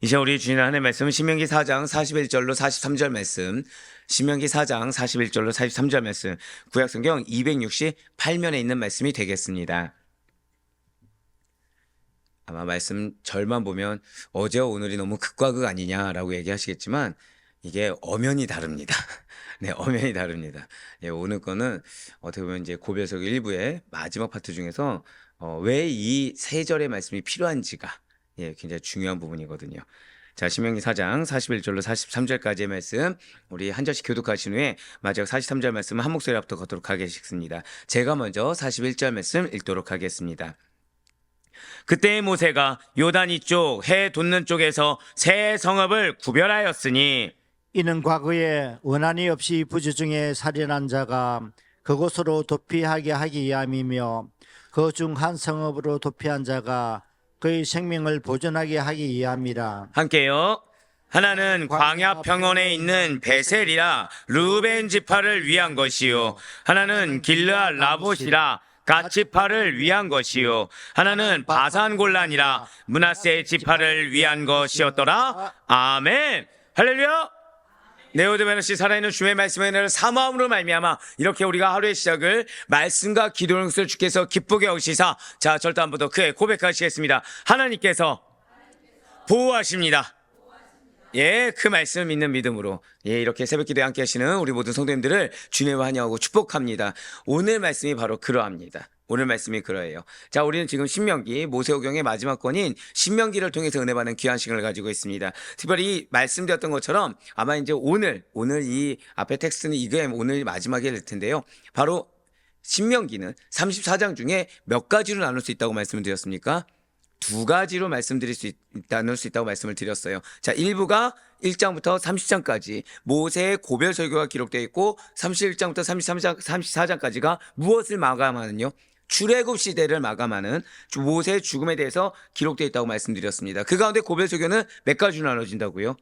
이제 우리 주인 하나님의 말씀은 신명기 4장 41절로 43절 말씀, 신명기 4장 41절로 43절 말씀, 구약성경 268면에 있는 말씀이 되겠습니다. 아마 말씀 절만 보면 어제와 오늘이 너무 극과 극 아니냐라고 얘기하시겠지만 이게 엄연히 다릅니다. 네, 엄연히 다릅니다. 네, 오늘 거는 어떻게 보면 이제 고별석 일부의 마지막 파트 중에서 왜 이 세 절의 말씀이 필요한지가 굉장히 중요한 부분이거든요. 자, 신명기 4장 41절로 43절까지의 말씀 우리 한 절씩 교독하신 후에 마지막 43절 말씀은 한 목소리 앞서 걷도록 하겠습니다. 제가 먼저 41절 말씀 읽도록 하겠습니다. 그때 모세가 요단 이쪽 해 돋는 쪽에서 세 성읍을 구별하였으니 이는 과거에 원한이 없이 부지 중에 살인한 자가 그곳으로 도피하게 하기 위함이며 그 중 한 성읍으로 도피한 자가 그의 생명을 보존하게 하기 위함이라. 함께요. 하나는 광야 평원에 있는 베셀이라 루벤 지파를 위한 것이요, 하나는 길르앗 라봇이라 갓 지파를 위한 것이요, 하나는 바산 골란이라 므낫세 지파를 위한 것이었더라. 아멘. 할렐루야. 네오드베너시 살아있는 주의 말씀의 은혜를 사모함으로 말미암아 이렇게 우리가 하루의 시작을 말씀과 기도하는 것을 주께서 기쁘게 여기시사, 자, 절대 한 번 더 크게 고백하시겠습니다. 하나님께서 보호하십니다. 예, 그 말씀을 믿는 믿음으로 이렇게 새벽 기도에 함께 하시는 우리 모든 성도님들을 주님을 환영하고 축복합니다. 오늘 말씀이 바로 그러합니다. 오늘 말씀이 그러해요. 자, 우리는 지금 신명기, 모세오경의 마지막 권인 신명기를 통해서 은혜 받는 귀한 시간을 가지고 있습니다. 특별히 말씀드렸던 것처럼 아마 이제 오늘 이 앞에 텍스트는 이게 오늘 마지막이 될 텐데요. 바로 신명기는 34장 중에 몇 가지로 나눌 수 있다고 말씀을 드렸습니까? 두 가지로 나눌 수 있다고 말씀을 드렸어요. 자, 1부가 1장부터 30장까지 모세의 고별 설교가 기록되어 있고 31장부터 34장까지가 무엇을 마감하는요? 출애굽 시대를 마감하는 모세의 죽음에 대해서 기록되어 있다고 말씀드렸습니다. 그 가운데 고별 설교는 몇 가지로 나눠진다고요?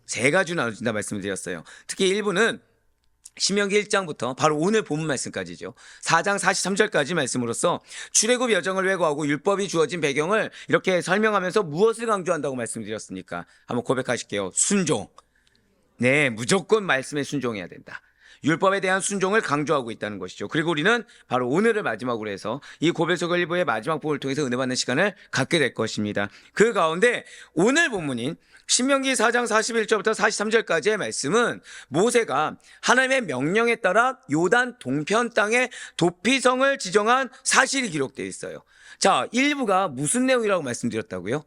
세 가지로 나눠진다 말씀을 드렸어요. 특히 1부는 신명기 1장부터 바로 오늘 본문 말씀까지죠. 4장 43절까지 말씀으로써 출애굽 여정을 회고하고 율법이 주어진 배경을 이렇게 설명하면서 무엇을 강조한다고 말씀드렸습니까? 한번 고백하실게요. 순종. 네, 무조건 말씀에 순종해야 된다. 율법에 대한 순종을 강조하고 있다는 것이죠. 그리고 우리는 바로 오늘을 마지막으로 해서 이 고별석 일부의 마지막 부분을 통해서 은혜 받는 시간을 갖게 될 것입니다. 그 가운데 오늘 본문인 신명기 4장 41절부터 43절까지의 말씀은 모세가 하나님의 명령에 따라 요단 동편 땅에 도피성을 지정한 사실이 기록되어 있어요. 자, 일부가 무슨 내용이라고 말씀드렸다고요?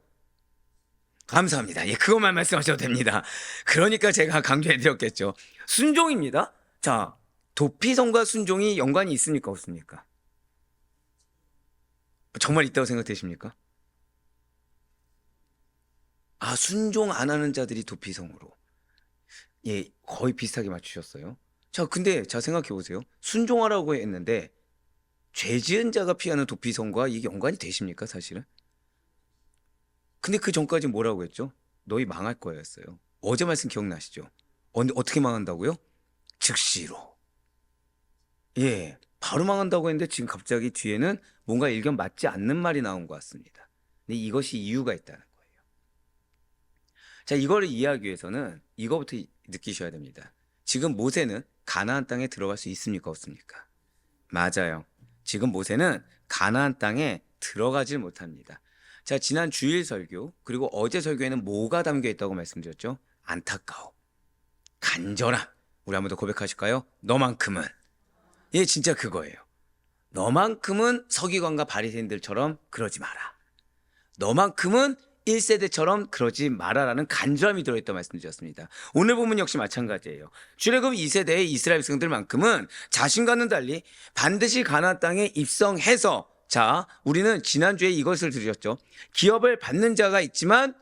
감사합니다. 예, 그것만 말씀하셔도 됩니다. 그러니까 제가 강조해드렸겠죠. 순종입니다. 자, 도피성과 순종이 연관이 있습니까? 없습니까? 정말 있다고 생각되십니까? 아, 순종 안 하는 자들이 도피성으로. 예, 거의 비슷하게 맞추셨어요. 자, 근데 자, 생각해 보세요. 순종하라고 했는데 죄 지은 자가 피하는 도피성과 이게 연관이 되십니까, 사실은? 근데 그 전까지 뭐라고 했죠? 너희 망할 거였어요. 어제 말씀 기억나시죠? 어떻게 망한다고요? 즉시로. 예, 바로 망한다고 했는데 지금 갑자기 뒤에는 뭔가 일견 맞지 않는 말이 나온 것 같습니다. 근데 이것이 이유가 있다는 거예요. 자, 이거를 이해하기 위해서는 이거부터 느끼셔야 됩니다. 지금 모세는 가나안 땅에 들어갈 수 있습니까? 없습니까? 맞아요. 지금 모세는 가나안 땅에 들어가질 못합니다. 자, 지난 주일 설교 그리고 어제 설교에는 뭐가 담겨 있다고 말씀드렸죠? 안타까움, 간절함. 우리 한번 더 고백하실까요? 너만큼은. 예, 진짜 그거예요. 너만큼은 서기관과 바리새인들처럼 그러지 마라. 너만큼은 1세대처럼 그러지 마라라는 간절함이 들어있다고 말씀드렸습니다. 오늘 본문 역시 마찬가지예요. 출애굽 2세대의 이스라엘 백성들만큼은 자신과는 달리 반드시 가나안 땅에 입성해서, 자, 우리는 지난주에 이것을 드렸죠. 기업을 받는 자가 있지만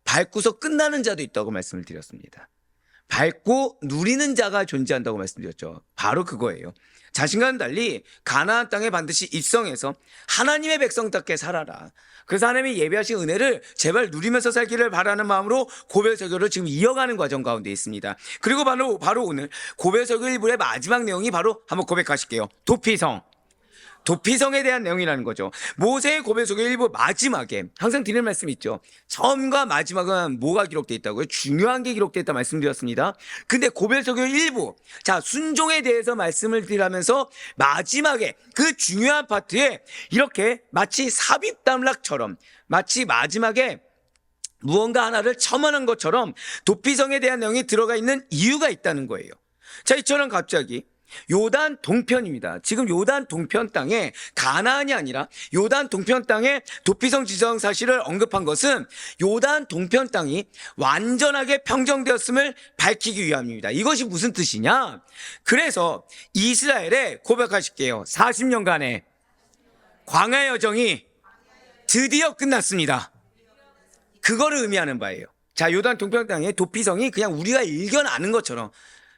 밟고서 끝나는 자도 있다고 말씀을 드렸습니다. 밟고 누리는 자가 존재한다고 말씀드렸죠. 바로 그거예요. 자신과는 달리 가나안 땅에 반드시 입성해서 하나님의 백성답게 살아라. 그래서 하나님이 예비하신 은혜를 제발 누리면서 살기를 바라는 마음으로 고별설교를 지금 이어가는 과정 가운데 있습니다. 그리고 바로 오늘 고별설교 1부의 마지막 내용이 바로 한번 고백하실게요. 도피성. 도피성에 대한 내용이라는 거죠. 모세의 고백 속의 일부 마지막에 항상 드리는 말씀이 있죠. 처음과 마지막은 뭐가 기록되어 있다고요? 중요한 게 기록되어 있다 말씀드렸습니다. 근데 고백 속의 일부, 자, 순종에 대해서 말씀을 드리면서 마지막에 그 중요한 파트에 이렇게 마치 삽입담락처럼 마치 마지막에 무언가 하나를 첨언한 것처럼 도피성에 대한 내용이 들어가 있는 이유가 있다는 거예요. 자, 이처럼 갑자기 요단 동편입니다. 지금 요단 동편 땅에 가나안이 아니라 요단 동편 땅에 도피성 지정 사실을 언급한 것은 요단 동편 땅이 완전하게 평정되었음을 밝히기 위함입니다. 이것이 무슨 뜻이냐? 그래서 이스라엘에 고백하실게요. 40년간의 광야 여정이 드디어 끝났습니다. 그거를 의미하는 바예요. 자, 요단 동편 땅의 도피성이 그냥 우리가 일견 아는 것처럼,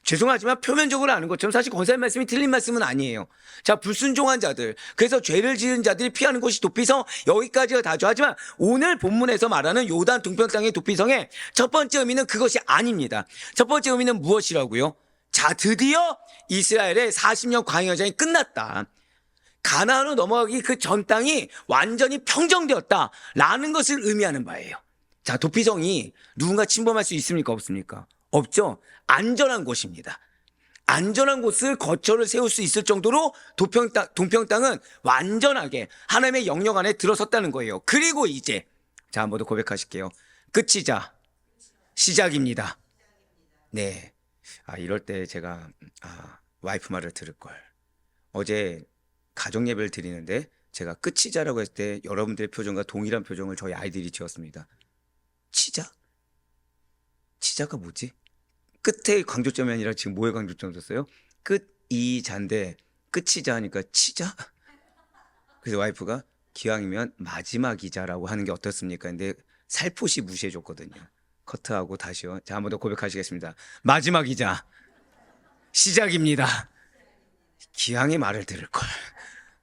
죄송하지만 표면적으로 아는 것처럼 사실 권사의 말씀이 틀린 말씀은 아니에요. 자, 불순종한 자들, 그래서 죄를 지은 자들이 피하는 곳이 도피성, 여기까지가 다죠. 하지만 오늘 본문에서 말하는 요단 동편 땅의 도피성의 첫 번째 의미는 그것이 아닙니다. 첫 번째 의미는 무엇이라고요? 자, 드디어 이스라엘의 40년 광야 여정이 끝났다. 가나안으로 넘어가기 그 전 땅이 완전히 평정되었다라는 것을 의미하는 바예요. 자, 도피성이 누군가 침범할 수 있습니까? 없습니까? 없죠. 안전한 곳입니다. 안전한 곳을 거처를 세울 수 있을 정도로 동평 땅은 완전하게 하나님의 영역 안에 들어섰다는 거예요. 그리고 이제 자, 한번 더 고백하실게요. 끝이자 시작입니다. 네. 이럴 때 제가 와이프 말을 들을 걸. 어제 가족 예배를 드리는데 제가 끝이자라고 했을 때 여러분들의 표정과 동일한 표정을 저희 아이들이 지었습니다. 치자? 치자가 뭐지? 끝에 강조점이 아니라 지금 뭐에 강조점 줬어요? 끝이자인데 끝이자 하니까 치자? 그래서 와이프가 기왕이면 마지막이자라고 하는 게 어떻습니까? 근데 살포시 무시해줬거든요. 커트하고 다시요. 자, 한번 더 고백하시겠습니다. 마지막이자 시작입니다. 기왕의 말을 들을 걸.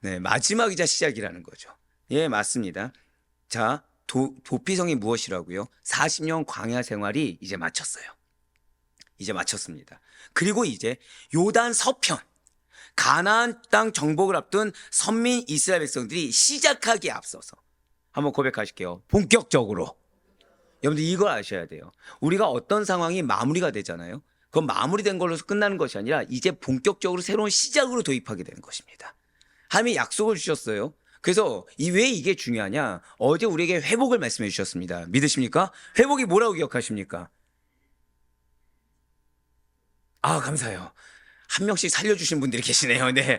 네, 마지막이자 시작이라는 거죠. 예, 맞습니다. 자, 도피성이 무엇이라고요? 40년 광야 생활이 이제 마쳤어요. 이제 마쳤습니다. 그리고 이제 요단 서편, 가나안 땅 정복을 앞둔 선민 이스라엘 백성들이 시작하기에 앞서서 한번 고백하실게요. 본격적으로. 여러분들 이걸 아셔야 돼요. 우리가 어떤 상황이 마무리가 되잖아요. 그건 마무리된 걸로서 끝나는 것이 아니라 이제 본격적으로 새로운 시작으로 도입하게 되는 것입니다. 하나님이 약속을 주셨어요. 그래서 왜 이게 중요하냐? 어제 우리에게 회복을 말씀해 주셨습니다. 믿으십니까? 회복이 뭐라고 기억하십니까? 감사해요. 한 명씩 살려주신 분들이 계시네요. 네.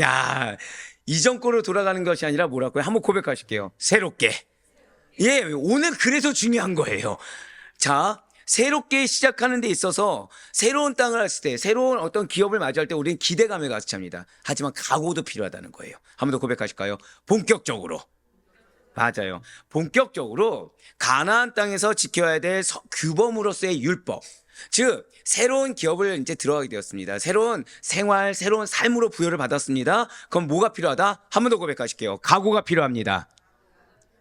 야, 이전 거로 돌아가는 것이 아니라 뭐라고요? 한번 고백하실게요. 새롭게. 예, 오늘 그래서 중요한 거예요. 자, 새롭게 시작하는 데 있어서 새로운 땅을 했을 때, 새로운 어떤 기업을 맞이할 때 우리는 기대감에 가득합니다. 하지만 각오도 필요하다는 거예요. 한 번 더 고백하실까요? 본격적으로. 맞아요. 본격적으로 가나안 땅에서 지켜야 될 규범으로서의 율법. 즉, 새로운 기업을 이제 들어가게 되었습니다. 새로운 생활, 새로운 삶으로 부여를 받았습니다. 그럼 뭐가 필요하다? 한 번 더 고백하실게요. 각오가 필요합니다.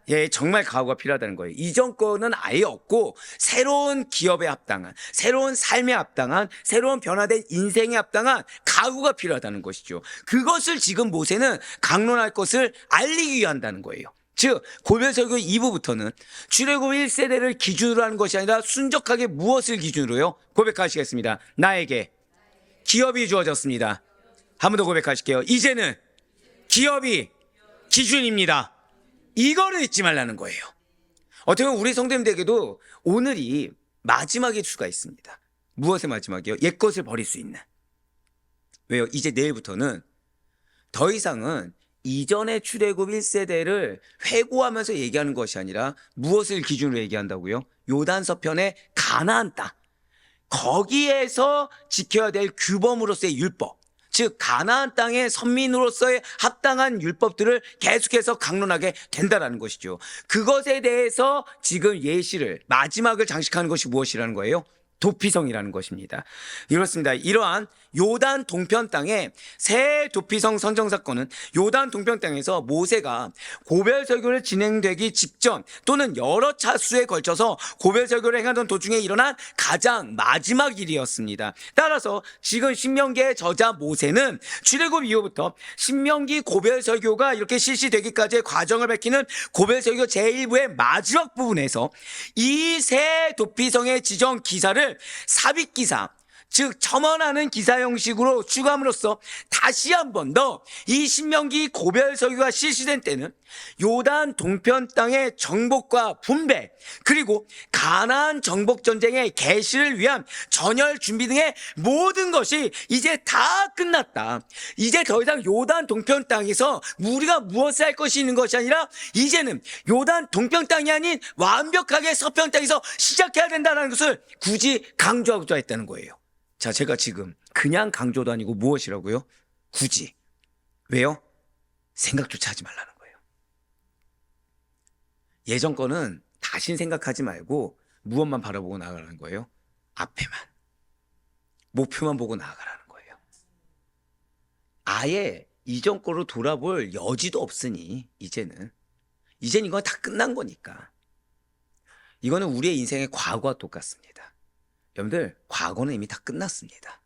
예, 정말 각오가 필요하다는 거예요. 이전 거는 아예 없고 새로운 기업에 합당한, 새로운 삶에 합당한, 새로운 변화된 인생에 합당한 각오가 필요하다는 것이죠. 그것을 지금 모세는 강론할 것을 알리기 위한다는 거예요. 즉, 고별설교 2부부터는 출애굽 1세대를 기준으로 하는 것이 아니라 순적하게 무엇을 기준으로요? 고백하시겠습니다. 나에게 기업이 주어졌습니다. 한 번 더 고백하실게요. 이제는 기업이 기준입니다. 이거를 잊지 말라는 거예요. 어떻게 보면 우리 성도님들에게도 오늘이 마지막일 수가 있습니다. 무엇의 마지막이요? 옛것을 버릴 수 있는. 왜요? 이제 내일부터는 더 이상은 이전의 출애굽 1세대를 회고하면서 얘기하는 것이 아니라 무엇을 기준으로 얘기한다고요? 요단서편의 가나안 땅. 거기에서 지켜야 될 규범으로서의 율법. 즉 가나안 땅의 선민으로서의 합당한 율법들을 계속해서 강론하게 된다는 것이죠. 그것에 대해서 지금 예시를, 마지막을 장식하는 것이 무엇이라는 거예요? 도피성이라는 것입니다. 이렇습니다. 이러한 요단 동편 땅의 새 도피성 선정 사건은 요단 동편 땅에서 모세가 고별 설교를 진행되기 직전 또는 여러 차수에 걸쳐서 고별 설교를 행하던 도중에 일어난 가장 마지막 일이었습니다. 따라서 지금 신명기의 저자 모세는 출애굽 이후부터 신명기 고별 설교가 이렇게 실시되기까지의 과정을 밝히는 고별 설교 제1부의 마지막 부분에서 이 새 도피성의 지정 기사를 삽입 기사, 즉 첨언하는 기사 형식으로 추가함으로써 다시 한 번 더 이 신명기 고별 설교가 실시된 때는 요단 동편 땅의 정복과 분배, 그리고 가나안 정복 전쟁의 개시를 위한 전열 준비 등의 모든 것이 이제 다 끝났다. 이제 더 이상 요단 동편 땅에서 우리가 무엇을 할 것이 있는 것이 아니라 이제는 요단 동편 땅이 아닌 완벽하게 서편 땅에서 시작해야 된다는 것을 굳이 강조하고자 했다는 거예요. 자, 제가 지금 그냥 강조도 아니고 무엇이라고요? 굳이. 왜요? 생각조차 하지 말라는 거예요. 예전 거는 다신 생각하지 말고 무엇만 바라보고 나아가라는 거예요? 앞에만. 목표만 보고 나아가라는 거예요. 아예 이전 거로 돌아볼 여지도 없으니 이제는 이건 다 끝난 거니까. 이거는 우리의 인생의 과거와 똑같습니다. 여러분들, 과거는 이미 다 끝났습니다.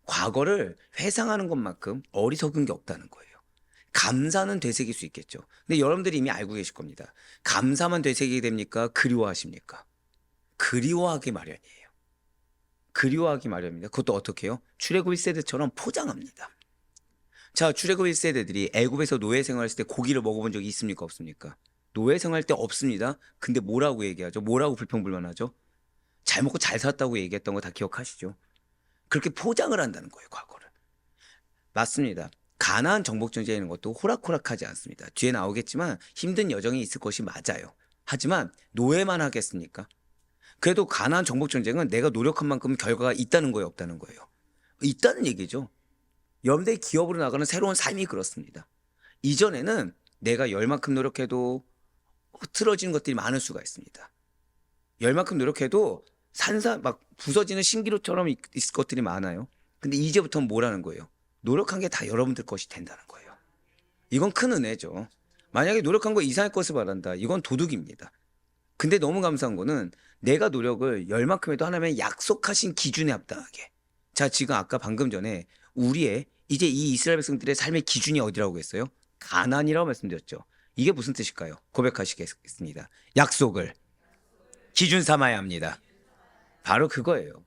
과거를 회상하는 것만큼 어리석은 게 없다는 거예요. 감사는 되새길 수 있겠죠. 근데 여러분들이 이미 알고 계실 겁니다. 감사만 되새기게 됩니까? 그리워하십니까? 그리워하기 마련이에요. 그리워하기 마련입니다. 그것도 어떻게 해요? 출애굽 1세대처럼 포장합니다. 자, 출애굽 1세대들이 애굽에서 노예 생활했을 때 고기를 먹어본 적이 있습니까? 없습니까? 노예 생활할 때 없습니다. 근데 뭐라고 얘기하죠? 뭐라고 불평불만하죠? 잘 먹고 잘 살았다고 얘기했던 거 다 기억하시죠? 그렇게 포장을 한다는 거예요, 과거를. 맞습니다. 가나안 정복 전쟁에 있는 것도 호락호락하지 않습니다. 뒤에 나오겠지만 힘든 여정이 있을 것이 맞아요. 하지만 노예만 하겠습니까? 그래도 가나안 정복 전쟁은 내가 노력한 만큼 결과가 있다는 거예요, 없다는 거예요? 있다는 얘기죠. 여러분들의 기업으로 나가는 새로운 삶이 그렇습니다. 이전에는 내가 열만큼 노력해도 흐트러지는 것들이 많을 수가 있습니다. 열만큼 노력해도 막 부서지는 신기루처럼 있을 것들이 많아요. 근데 이제부터는 뭐라는 거예요? 노력한 게 다 여러분들 것이 된다는 거예요. 이건 큰 은혜죠. 만약에 노력한 거 이상의 것을 바란다. 이건 도둑입니다. 근데 너무 감사한 거는 내가 노력을 열만큼 해도 하나님의 약속하신 기준에 합당하게. 자, 지금 아까 방금 전에 우리의 이제 이 이스라엘 백성들의 삶의 기준이 어디라고 했어요? 가나안이라고 말씀드렸죠. 이게 무슨 뜻일까요? 고백하시겠습니다. 약속을 기준 삼아야 합니다. 바로 그거예요.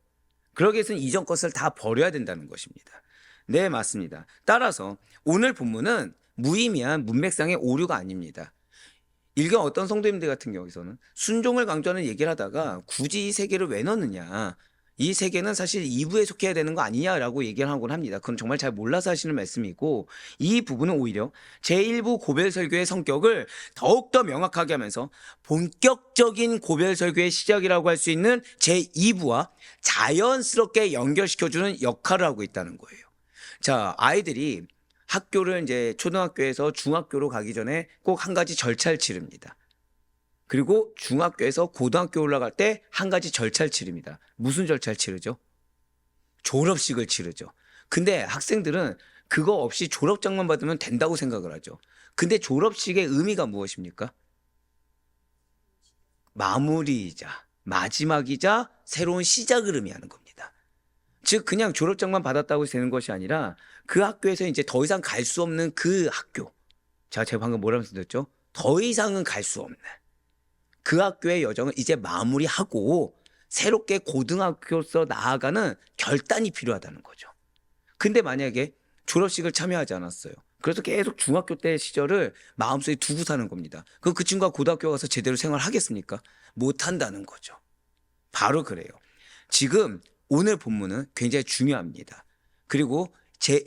그러기 위해서는 이전 것을 다 버려야 된다는 것입니다. 네, 맞습니다. 따라서 오늘 본문은 무의미한 문맥상의 오류가 아닙니다. 일경 어떤 성도님들 같은 경우에서는 순종을 강조하는 얘기를 하다가 굳이 이 세계를 왜 넣느냐, 이 세계는 사실 2부에 속해야 되는 거 아니냐라고 얘기를 하곤 합니다. 그건 정말 잘 몰라서 하시는 말씀이고, 이 부분은 오히려 제1부 고별 설교의 성격을 더욱더 명확하게 하면서 본격적인 고별 설교의 시작이라고 할 수 있는 제2부와 자연스럽게 연결시켜주는 역할을 하고 있다는 거예요. 자, 아이들이 학교를 이제 초등학교에서 중학교로 가기 전에 꼭 한 가지 절차를 치릅니다. 그리고 중학교에서 고등학교 올라갈 때 한 가지 절차를 치릅니다. 무슨 절차를 치르죠? 졸업식을 치르죠. 근데 학생들은 그거 없이 졸업장만 받으면 된다고 생각을 하죠. 근데 졸업식의 의미가 무엇입니까? 마무리이자 마지막이자 새로운 시작을 의미하는 겁니다. 즉 그냥 졸업장만 받았다고 되는 것이 아니라 그 학교에서 이제 더 이상 갈 수 없는 그 학교. 제가 방금 뭐라 말씀드렸죠? 더 이상은 갈 수 없는 그 학교의 여정을 이제 마무리하고 새롭게 고등학교로서 나아가는 결단이 필요하다는 거죠. 근데 만약에 졸업식을 참여하지 않았어요. 그래서 계속 중학교 때 시절을 마음속에 두고 사는 겁니다. 그럼 그 친구가 고등학교 가서 제대로 생활하겠습니까? 못한다는 거죠. 바로 그래요. 지금 오늘 본문은 굉장히 중요합니다. 그리고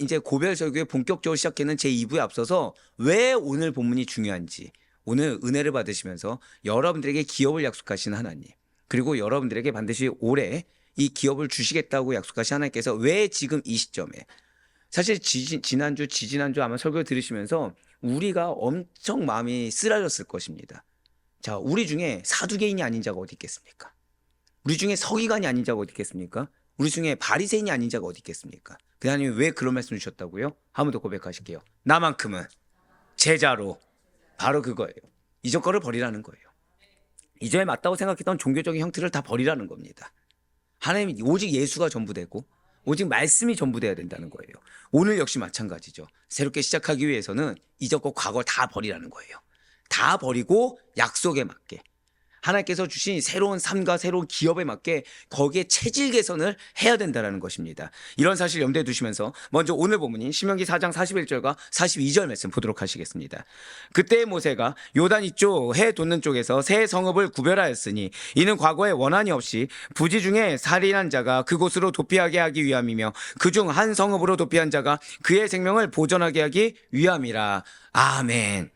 이제 고별 설교에 본격적으로 시작하는 제2부에 앞서서 왜 오늘 본문이 중요한지, 오늘 은혜를 받으시면서 여러분들에게 기업을 약속하신 하나님, 그리고 여러분들에게 반드시 올해 이 기업을 주시겠다고 약속하신 하나님께서 왜 지금 이 시점에, 사실 지난주, 지지난주 아마 설교 들으시면서 우리가 엄청 마음이 쓰라렸을 것입니다. 자, 우리 중에 사두개인이 아닌 자가 어디 있겠습니까? 우리 중에 서기관이 아닌 자가 어디 있겠습니까? 우리 중에 바리새인이 아닌 자가 어디 있겠습니까? 그 하나님이 왜 그런 말씀 주셨다고요? 한 번 더 고백하실게요. 나만큼은 제자로. 바로 그거예요. 이전 거를 버리라는 거예요. 이전에 맞다고 생각했던 종교적인 형태를 다 버리라는 겁니다. 하나님이 오직 예수가 전부 되고 오직 말씀이 전부 돼야 된다는 거예요. 오늘 역시 마찬가지죠. 새롭게 시작하기 위해서는 이전과 과거를 다 버리라는 거예요. 다 버리고 약속에 맞게 하나님께서 주신 새로운 삶과 새로운 기업에 맞게 거기에 체질 개선을 해야 된다는 것입니다. 이런 사실 염두에 두시면서 먼저 오늘 본문인 신명기 4장 41절과 42절 말씀 보도록 하시겠습니다. 그때 모세가 요단 이쪽 해 돋는 쪽에서 새 성읍을 구별하였으니 이는 과거에 원한이 없이 부지 중에 살인한 자가 그곳으로 도피하게 하기 위함이며 그중 한 성읍으로 도피한 자가 그의 생명을 보존하게 하기 위함이라. 아멘.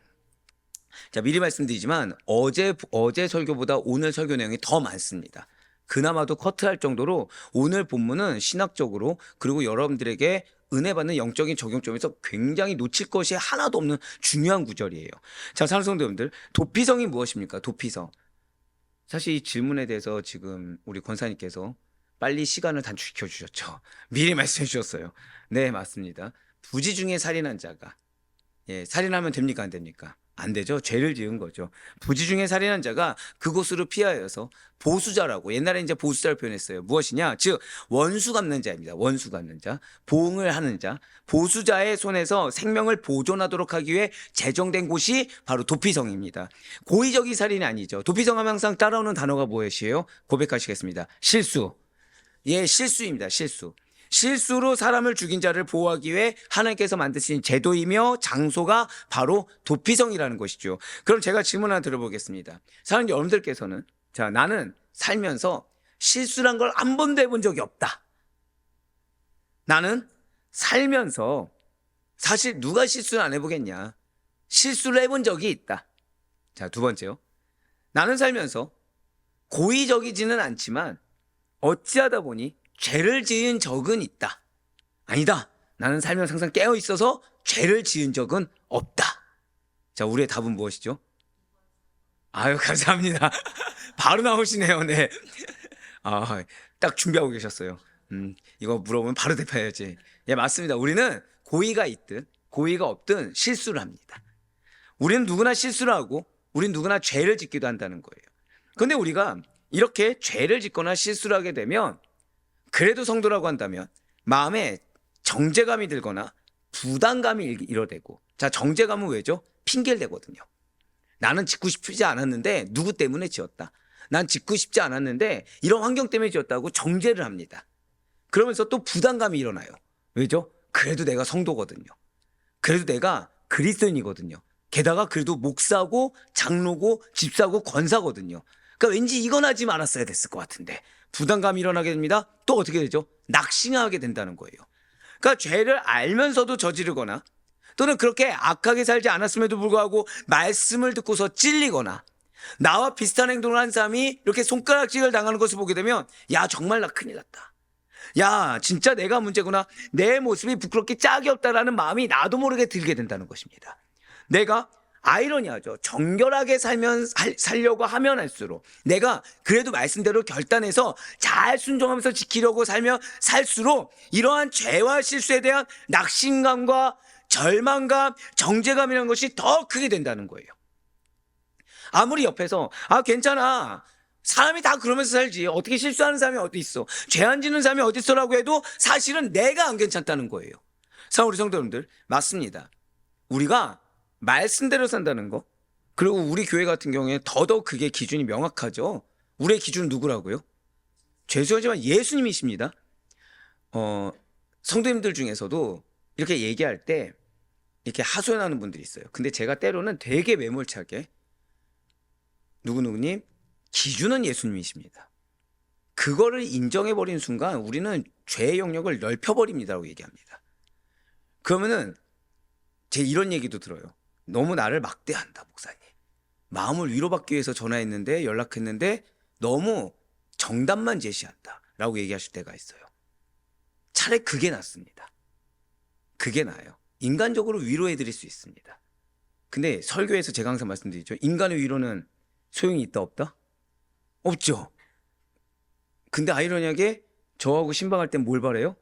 자, 미리 말씀드리지만 어제 설교보다 오늘 설교 내용이 더 많습니다. 그나마도 커트할 정도로 오늘 본문은 신학적으로 그리고 여러분들에게 은혜 받는 영적인 적용점에서 굉장히 놓칠 것이 하나도 없는 중요한 구절이에요. 자, 사랑하는 성도님들, 도피성이 무엇입니까? 도피성. 사실 이 질문에 대해서 지금 우리 권사님께서 빨리 시간을 단축시켜 주셨죠. 미리 말씀해 주셨어요. 네, 맞습니다. 부지 중에 살인한 자가 살인하면 됩니까? 안 됩니까? 안 되죠. 죄를 지은 거죠. 부지 중에 살인한 자가 그곳으로 피하여서 보수자라고 옛날에 이제 보수자를 표현했어요. 무엇이냐? 즉 원수 갚는 자입니다. 원수 갚는 자, 보응을 하는 자, 보수자의 손에서 생명을 보존하도록 하기 위해 제정된 곳이 바로 도피성입니다. 고의적인 살인이 아니죠. 도피성하면 항상 따라오는 단어가 무엇이에요? 고백하시겠습니다. 실수. 예, 실수입니다. 실수. 실수로 사람을 죽인 자를 보호하기 위해 하나님께서 만드신 제도이며 장소가 바로 도피성이라는 것이죠. 그럼 제가 질문 하나 들어보겠습니다. 사랑하는 여러분들께서는 자, 나는 살면서 실수란 걸 한 번도 해본 적이 없다. 나는 살면서 사실 누가 실수를 안 해보겠냐. 실수를 해본 적이 있다. 자, 두 번째요. 나는 살면서 고의적이지는 않지만 어찌하다 보니 죄를 지은 적은 있다. 아니다. 나는 살면서 항상 깨어 있어서 죄를 지은 적은 없다. 자, 우리의 답은 무엇이죠? 아유, 감사합니다. 바로 나오시네요. 네. 아, 딱 준비하고 계셨어요. 이거 물어보면 바로 대답해야지. 예, 맞습니다. 우리는 고의가 있든 고의가 없든 실수를 합니다. 우리는 누구나 실수를 하고 우리는 누구나 죄를 짓기도 한다는 거예요. 그런데 우리가 이렇게 죄를 짓거나 실수를 하게 되면 그래도 성도라고 한다면 마음에 정죄감이 들거나 부담감이 일어나고, 자, 정죄감은 왜죠? 핑계를 대거든요. 나는 짓고 싶지 않았는데 누구 때문에 지었다. 난 짓고 싶지 않았는데 이런 환경 때문에 지었다고 정죄를 합니다. 그러면서 또 부담감이 일어나요. 왜죠? 그래도 내가 성도거든요. 그래도 내가 그리스도인이거든요. 게다가 그래도 목사고 장로고 집사고 권사거든요. 그러니까 왠지 이건 하지 말았어야 됐을 것 같은데 부담감이 일어나게 됩니다. 또 어떻게 되죠? 낙심하게 된다는 거예요. 그러니까 죄를 알면서도 저지르거나 또는 그렇게 악하게 살지 않았음에도 불구하고 말씀을 듣고서 찔리거나 나와 비슷한 행동을 한 사람이 이렇게 손가락질을 당하는 것을 보게 되면 야, 정말 나 큰일 났다. 야, 진짜 내가 문제구나. 내 모습이 부끄럽게 짝이 없다라는 마음이 나도 모르게 들게 된다는 것입니다. 내가 아이러니하죠. 정결하게 살려고 하면 할수록 내가 그래도 말씀대로 결단해서 잘 순종하면서 지키려고 살면 살수록 이러한 죄와 실수에 대한 낙심감과 절망감, 정죄감이라는 것이 더 크게 된다는 거예요. 아무리 옆에서 괜찮아. 사람이 다 그러면서 살지. 어떻게 실수하는 사람이 어디 있어. 죄 안 짓는 사람이 어디 있어라고 해도 사실은 내가 안 괜찮다는 거예요. 우리 성도님들, 맞습니다. 우리가 말씀대로 산다는 거, 그리고 우리 교회 같은 경우에 더더욱 그게 기준이 명확하죠. 우리의 기준은 누구라고요? 죄송하지만 예수님이십니다. 성도님들 중에서도 이렇게 얘기할 때 이렇게 하소연하는 분들이 있어요. 근데 제가 때로는 되게 매몰차게 누구누구님 기준은 예수님이십니다. 그거를 인정해버리는 순간 우리는 죄의 영역을 넓혀버립니다라고 얘기합니다. 그러면은 제 이런 얘기도 들어요. 너무 나를 막대한다, 목사님. 마음을 위로받기 위해서 전화했는데 연락했는데 너무 정답만 제시한다 라고 얘기하실 때가 있어요. 차라리 그게 낫습니다. 그게 나아요. 인간적으로 위로해드릴 수 있습니다. 근데 설교에서 제가 항상 말씀드리죠. 인간의 위로는 소용이 있다 없다? 없죠. 근데 아이러니하게 저하고 신방할 땐 뭘 바래요?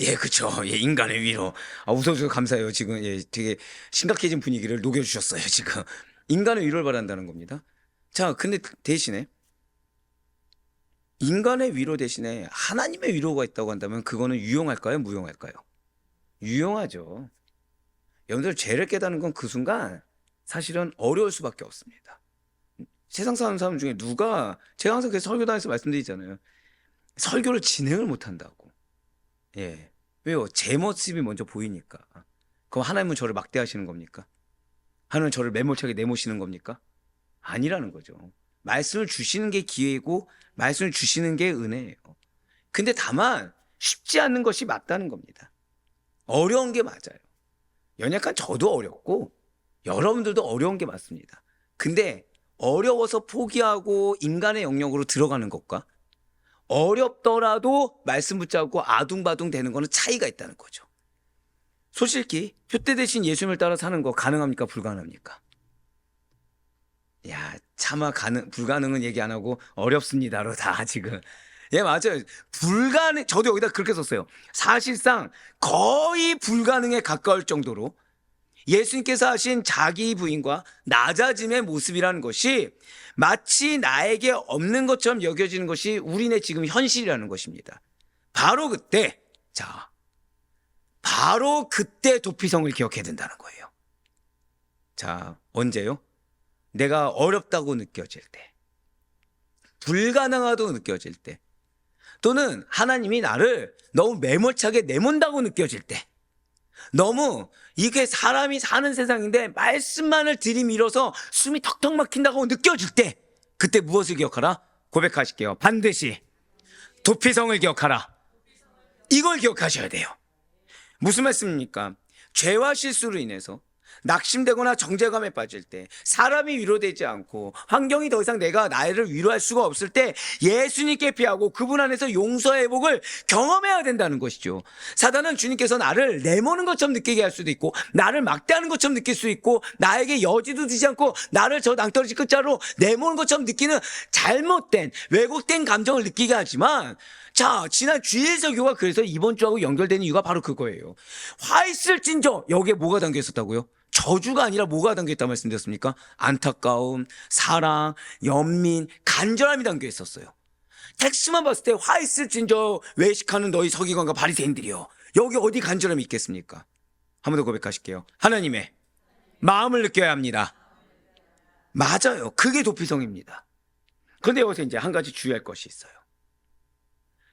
예, 그쵸. 예, 인간의 위로. 웃어주셔서 감사해요. 지금, 예, 되게 심각해진 분위기를 녹여주셨어요, 지금. 인간의 위로를 바란다는 겁니다. 자, 근데 대신에, 인간의 위로 대신에 하나님의 위로가 있다고 한다면 그거는 유용할까요? 무용할까요? 유용하죠. 여러분들 죄를 깨닫는 건 그 순간 사실은 어려울 수밖에 없습니다. 세상 사는 사람 중에 누가, 제가 항상 그 설교단에서 말씀드리잖아요. 설교를 진행을 못한다고. 예. 왜요? 제 모습이 먼저 보이니까. 그럼 하나님은 저를 막대하시는 겁니까? 하나님은 저를 매몰차게 내모시는 겁니까? 아니라는 거죠. 말씀을 주시는 게 기회이고 말씀을 주시는 게 은혜예요. 근데 다만 쉽지 않는 것이 맞다는 겁니다. 어려운 게 맞아요. 연약한 저도 어렵고 여러분들도 어려운 게 맞습니다. 근데 어려워서 포기하고 인간의 영역으로 들어가는 것과 어렵더라도 말씀 붙잡고 아둥바둥 되는 거는 차이가 있다는 거죠. 솔직히 표대 대신 예수님을 따라 사는 거 가능합니까? 불가능합니까? 야, 차마 불가능은 얘기 안 하고 어렵습니다로 다 지금. 예, 맞아요. 저도 여기다 그렇게 썼어요. 사실상 거의 불가능에 가까울 정도로 예수님께서 하신 자기 부인과 낮아짐의 모습이라는 것이 마치 나에게 없는 것처럼 여겨지는 것이 우리네 지금 현실이라는 것입니다. 바로 그때 도피성을 기억해야 된다는 거예요. 자, 언제요? 내가 어렵다고 느껴질 때, 불가능하다고 느껴질 때, 또는 하나님이 나를 너무 매몰차게 내몬다고 느껴질 때, 너무 이게 사람이 사는 세상인데 말씀만을 들이밀어서 숨이 턱턱 막힌다고 느껴질 때, 그때 무엇을 기억하라? 고백하실게요. 반드시 도피성을 기억하라. 이걸 기억하셔야 돼요. 무슨 말씀입니까? 죄와 실수로 인해서 낙심되거나 정죄감에 빠질 때, 사람이 위로되지 않고 환경이 더 이상 내가 나를 위로할 수가 없을 때 예수님께 피하고 그분 안에서 용서의 회복을 경험해야 된다는 것이죠. 사단은 주님께서 나를 내모는 것처럼 느끼게 할 수도 있고, 나를 막대하는 것처럼 느낄 수 있고, 나에게 여지도 두지 않고 나를 저 낭떠러지 끝자로 내모는 것처럼 느끼는 잘못된 왜곡된 감정을 느끼게 하지만, 자, 지난 주일 설교가 그래서 이번 주하고 연결되는 이유가 바로 그거예요. 화 있을진저, 여기에 뭐가 담겨 있었다고요? 저주가 아니라 뭐가 담겨 있다고 말씀드렸습니까? 안타까움, 사랑, 연민, 간절함이 담겨 있었어요. 텍스트만 봤을 때 화 있을진저 외식하는 너희 서기관과 바리새인들이여, 여기 어디 간절함이 있겠습니까? 한 번 더 고백하실게요. 하나님의 마음을 느껴야 합니다. 맞아요. 그게 도피성입니다. 그런데 여기서 이제 한 가지 주의할 것이 있어요.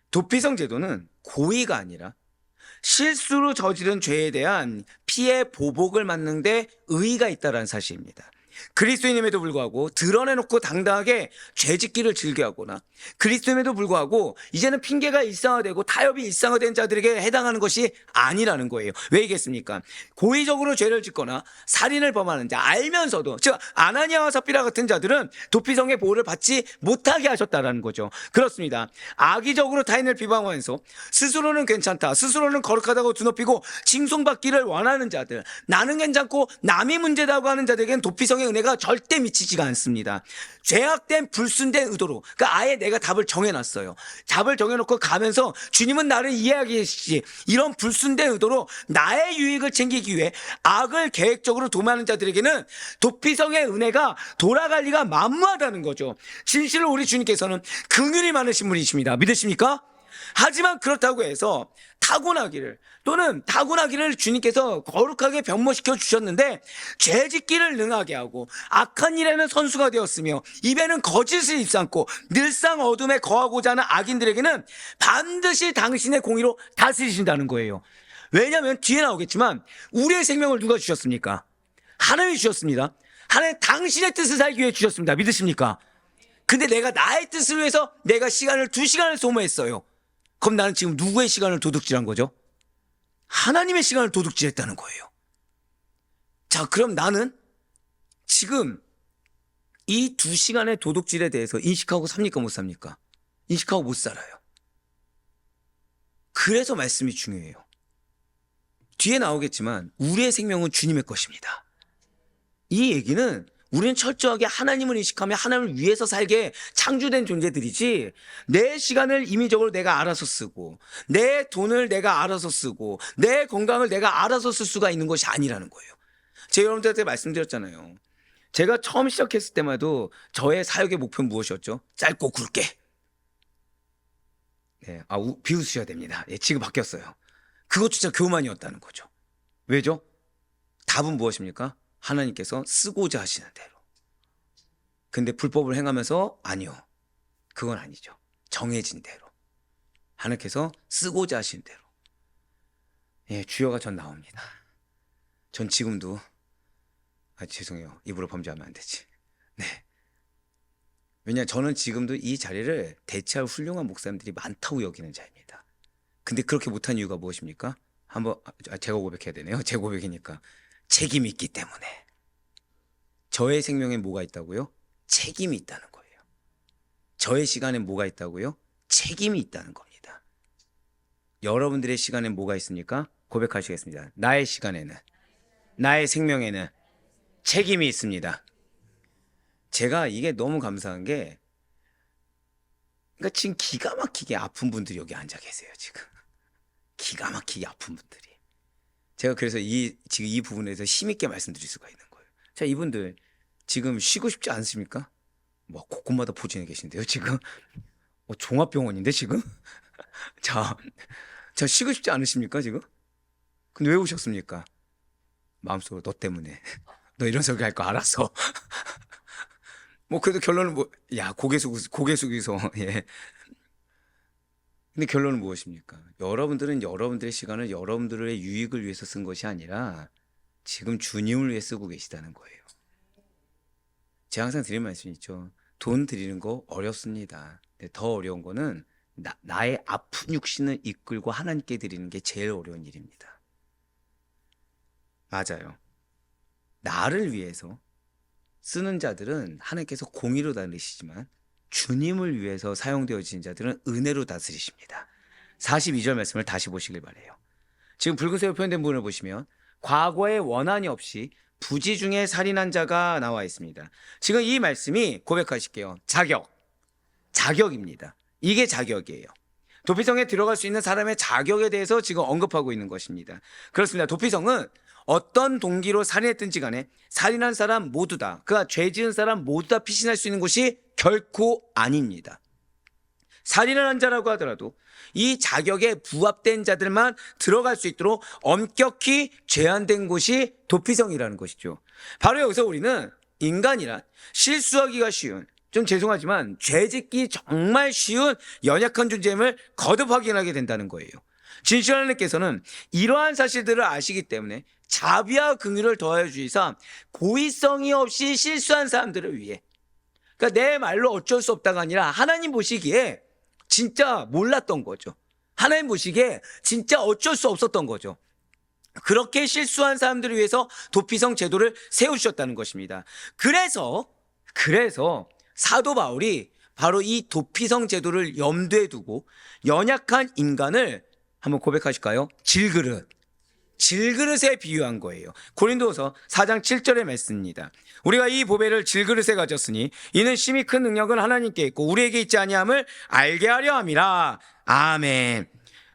도피성 제도는 고의가 아니라 실수로 저지른 죄에 대한 피해 보복을 막는 데 의의가 있다는 사실입니다. 그리스도인임에도 불구하고 드러내놓고 당당하게 죄짓기를 즐겨하거나, 그리스도임에도 불구하고 이제는 핑계가 일상화되고 타협이 일상화된 자들에게 해당하는 것이 아니라는 거예요. 왜 이겠습니까? 고의적으로 죄를 짓거나 살인을 범하는 자, 알면서도, 즉 아나니아와 삽비라 같은 자들은 도피성의 보호를 받지 못하게 하셨다라는 거죠. 그렇습니다. 악의적으로 타인을 비방하면서 스스로는 괜찮다, 스스로는 거룩하다고 두높이고 칭송받기를 원하는 자들, 나는 괜찮고 남이 문제다고 하는 자들에게는 도피성의 은혜가 절대 미치지가 않습니다. 죄악된 불순된 의도로, 그러니까 아예 내가 답을 정해놨어요. 답을 정해놓고 가면서 주님은 나를 이해하게 계시지, 이런 불순된 의도로 나의 유익을 챙기기 위해 악을 계획적으로 도모하는 자들에게는 도피성의 은혜가 돌아갈 리가 만무하다는 거죠. 진실로 우리 주님께서는 긍휼이 많으신 분이십니다. 믿으십니까? 하지만 그렇다고 해서 타고나기를 주님께서 거룩하게 변모시켜 주셨는데, 죄짓기를 능하게 하고 악한 일에는 선수가 되었으며 입에는 거짓을 입삼고 늘상 어둠에 거하고자 하는 악인들에게는 반드시 당신의 공의로 다스리신다는 거예요. 왜냐하면 뒤에 나오겠지만 우리의 생명을 누가 주셨습니까? 하나님이 주셨습니다. 하나님 당신의 뜻을 살기 위해 주셨습니다. 믿으십니까? 근데 내가 나의 뜻을 위해서 내가 2시간을 소모했어요. 그럼 나는 지금 누구의 시간을 도둑질한 거죠? 하나님의 시간을 도둑질했다는 거예요. 자, 그럼 나는 지금 이 2시간의 도둑질에 대해서 인식하고 삽니까, 못 삽니까? 인식하고 못 살아요. 그래서 말씀이 중요해요. 뒤에 나오겠지만 우리의 생명은 주님의 것입니다. 이 얘기는 우리는 철저하게 하나님을 인식하며 하나님을 위해서 살게 창조된 존재들이지, 내 시간을 임의적으로 내가 알아서 쓰고 내 돈을 내가 알아서 쓰고 내 건강을 내가 알아서 쓸 수가 있는 것이 아니라는 거예요. 제가 여러분들한테 말씀드렸잖아요. 제가 처음 시작했을 때만 해도 저의 사역의 목표는 무엇이었죠? 짧고 굵게. 네, 비웃으셔야 됩니다. 예, 지금 바뀌었어요. 그것조차 교만이었다는 거죠. 왜죠? 답은 무엇입니까? 하나님께서 쓰고자 하시는 대로. 근데 불법을 행하면서 아니요. 그건 아니죠. 정해진 대로. 하나님께서 쓰고자 하시는 대로. 예, 주여가 전 나옵니다. 전 지금도 죄송해요. 입으로 범죄하면 안 되지. 네. 왜냐, 저는 지금도 이 자리를 대체할 훌륭한 목사님들이 많다고 여기는 자입니다. 근데 그렇게 못한 이유가 무엇입니까? 한번 제가 고백해야 되네요. 제 고백이니까. 책임이 있기 때문에. 저의 생명에 뭐가 있다고요? 책임이 있다는 거예요. 저의 시간에 뭐가 있다고요? 책임이 있다는 겁니다. 여러분들의 시간에 뭐가 있습니까? 고백하시겠습니다. 나의 시간에는, 나의 생명에는 책임이 있습니다. 제가 이게 너무 감사한 게, 그러니까 지금 기가 막히게 아픈 분들이 여기 앉아 계세요. 지금 기가 막히게 아픈 분들이. 제가 그래서 지금 이 부분에서 힘있게 말씀드릴 수가 있는 거예요. 자, 이분들 지금 쉬고 싶지 않으십니까? 뭐 곳곳마다 포진해 계신데요. 지금 종합병원인데 지금. 자, 쉬고 싶지 않으십니까 지금? 근데 왜 오셨습니까? 마음속으로 너 때문에. 너 이런 소리 할 거 알았어. 뭐 그래도 결론은 고개 숙이서 예. 근데 결론은 무엇입니까? 여러분들은 여러분들의 시간을 여러분들의 유익을 위해서 쓴 것이 아니라 지금 주님을 위해 쓰고 계시다는 거예요. 제가 항상 드리는 말씀이 있죠. 돈 드리는 거 어렵습니다. 근데 더 어려운 거는 나의 아픈 육신을 이끌고 하나님께 드리는 게 제일 어려운 일입니다. 맞아요. 나를 위해서 쓰는 자들은 하나님께서 공의로 다루시지만 주님을 위해서 사용되어진 자들은 은혜로 다스리십니다. 42절 말씀을 다시 보시길 바라요. 지금 붉은색으로 표현된 부분을 보시면 과거에 원한이 없이 부지 중에 살인한 자가 나와 있습니다. 지금 이 말씀이 고백하실게요. 자격입니다. 이게 자격이에요. 도피성에 들어갈 수 있는 사람의 자격에 대해서 지금 언급하고 있는 것입니다. 그렇습니다. 도피성은 어떤 동기로 살인했든지 간에 살인한 사람 모두 다, 그가 죄 지은 사람 모두 다 피신할 수 있는 곳이 결코 아닙니다. 살인을 한 자라고 하더라도 이 자격에 부합된 자들만 들어갈 수 있도록 엄격히 제한된 곳이 도피성이라는 것이죠. 바로 여기서 우리는 인간이란 실수하기가 쉬운, 좀 죄송하지만 죄짓기 정말 쉬운 연약한 존재임을 거듭 확인하게 된다는 거예요. 진실한 하나님께서는 이러한 사실들을 아시기 때문에 자비와 긍휼을 더하여 주시사 고의성이 없이 실수한 사람들을 위해, 그러니까 내 말로 어쩔 수 없다가 아니라 하나님 보시기에 진짜 몰랐던 거죠. 하나님 보시기에 진짜 어쩔 수 없었던 거죠. 그렇게 실수한 사람들을 위해서 도피성 제도를 세우셨다는 것입니다. 그래서 사도 바울이 바로 이 도피성 제도를 염두에 두고 연약한 인간을 한번 고백하실까요? 질그릇에 비유한 거예요. 고린도서 4장 7절의 말씀입니다. 우리가 이 보배를 질그릇에 가졌으니 이는 심히 큰 능력은 하나님께 있고 우리에게 있지 아니함을 알게 하려 함이라. 아멘.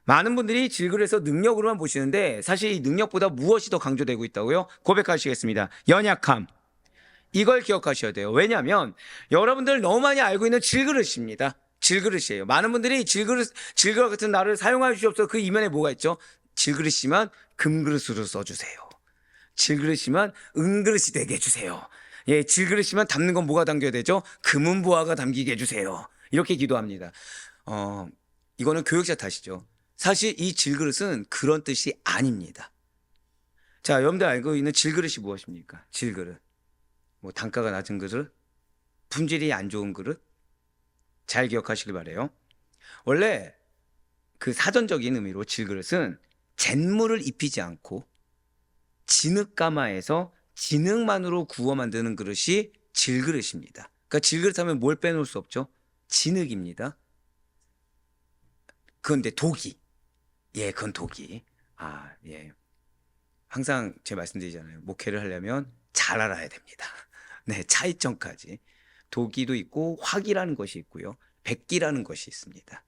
많은 분들이 질그릇에서 능력으로만 보시는데 사실 이 능력보다 무엇이 더 강조되고 있다고요? 고백하시겠습니다. 연약함. 이걸 기억하셔야 돼요. 왜냐하면 여러분들 너무 많이 알고 있는 질그릇입니다. 질그릇이에요. 많은 분들이 질그릇 같은 나를 사용하여 주시옵소서. 그 이면에 뭐가 있죠? 질그릇이면 금그릇으로 써주세요. 질그릇이면 은그릇이 되게 해주세요. 예, 질그릇이면 담는 건 뭐가 담겨야 되죠? 금은보화가 담기게 해주세요. 이렇게 기도합니다. 이거는 교육자 탓이죠. 사실 이 질그릇은 그런 뜻이 아닙니다. 자, 여러분들 알고 있는 질그릇이 무엇입니까? 질그릇. 뭐 단가가 낮은 그릇, 품질이 안 좋은 그릇. 잘 기억하시길 바래요. 원래 그 사전적인 의미로 질그릇은 잿물을 입히지 않고 진흙가마에서 진흙만으로 구워 만드는 그릇이 질그릇입니다. 그러니까 질그릇 하면 뭘 빼놓을 수 없죠? 진흙입니다. 그런데 독이. 예, 그건 독이. 예. 항상 제가 말씀드리잖아요. 목회를 하려면 잘 알아야 됩니다. 네, 차이점까지. 도기도 있고 화기라는 것이 있고요. 백기라는 것이 있습니다.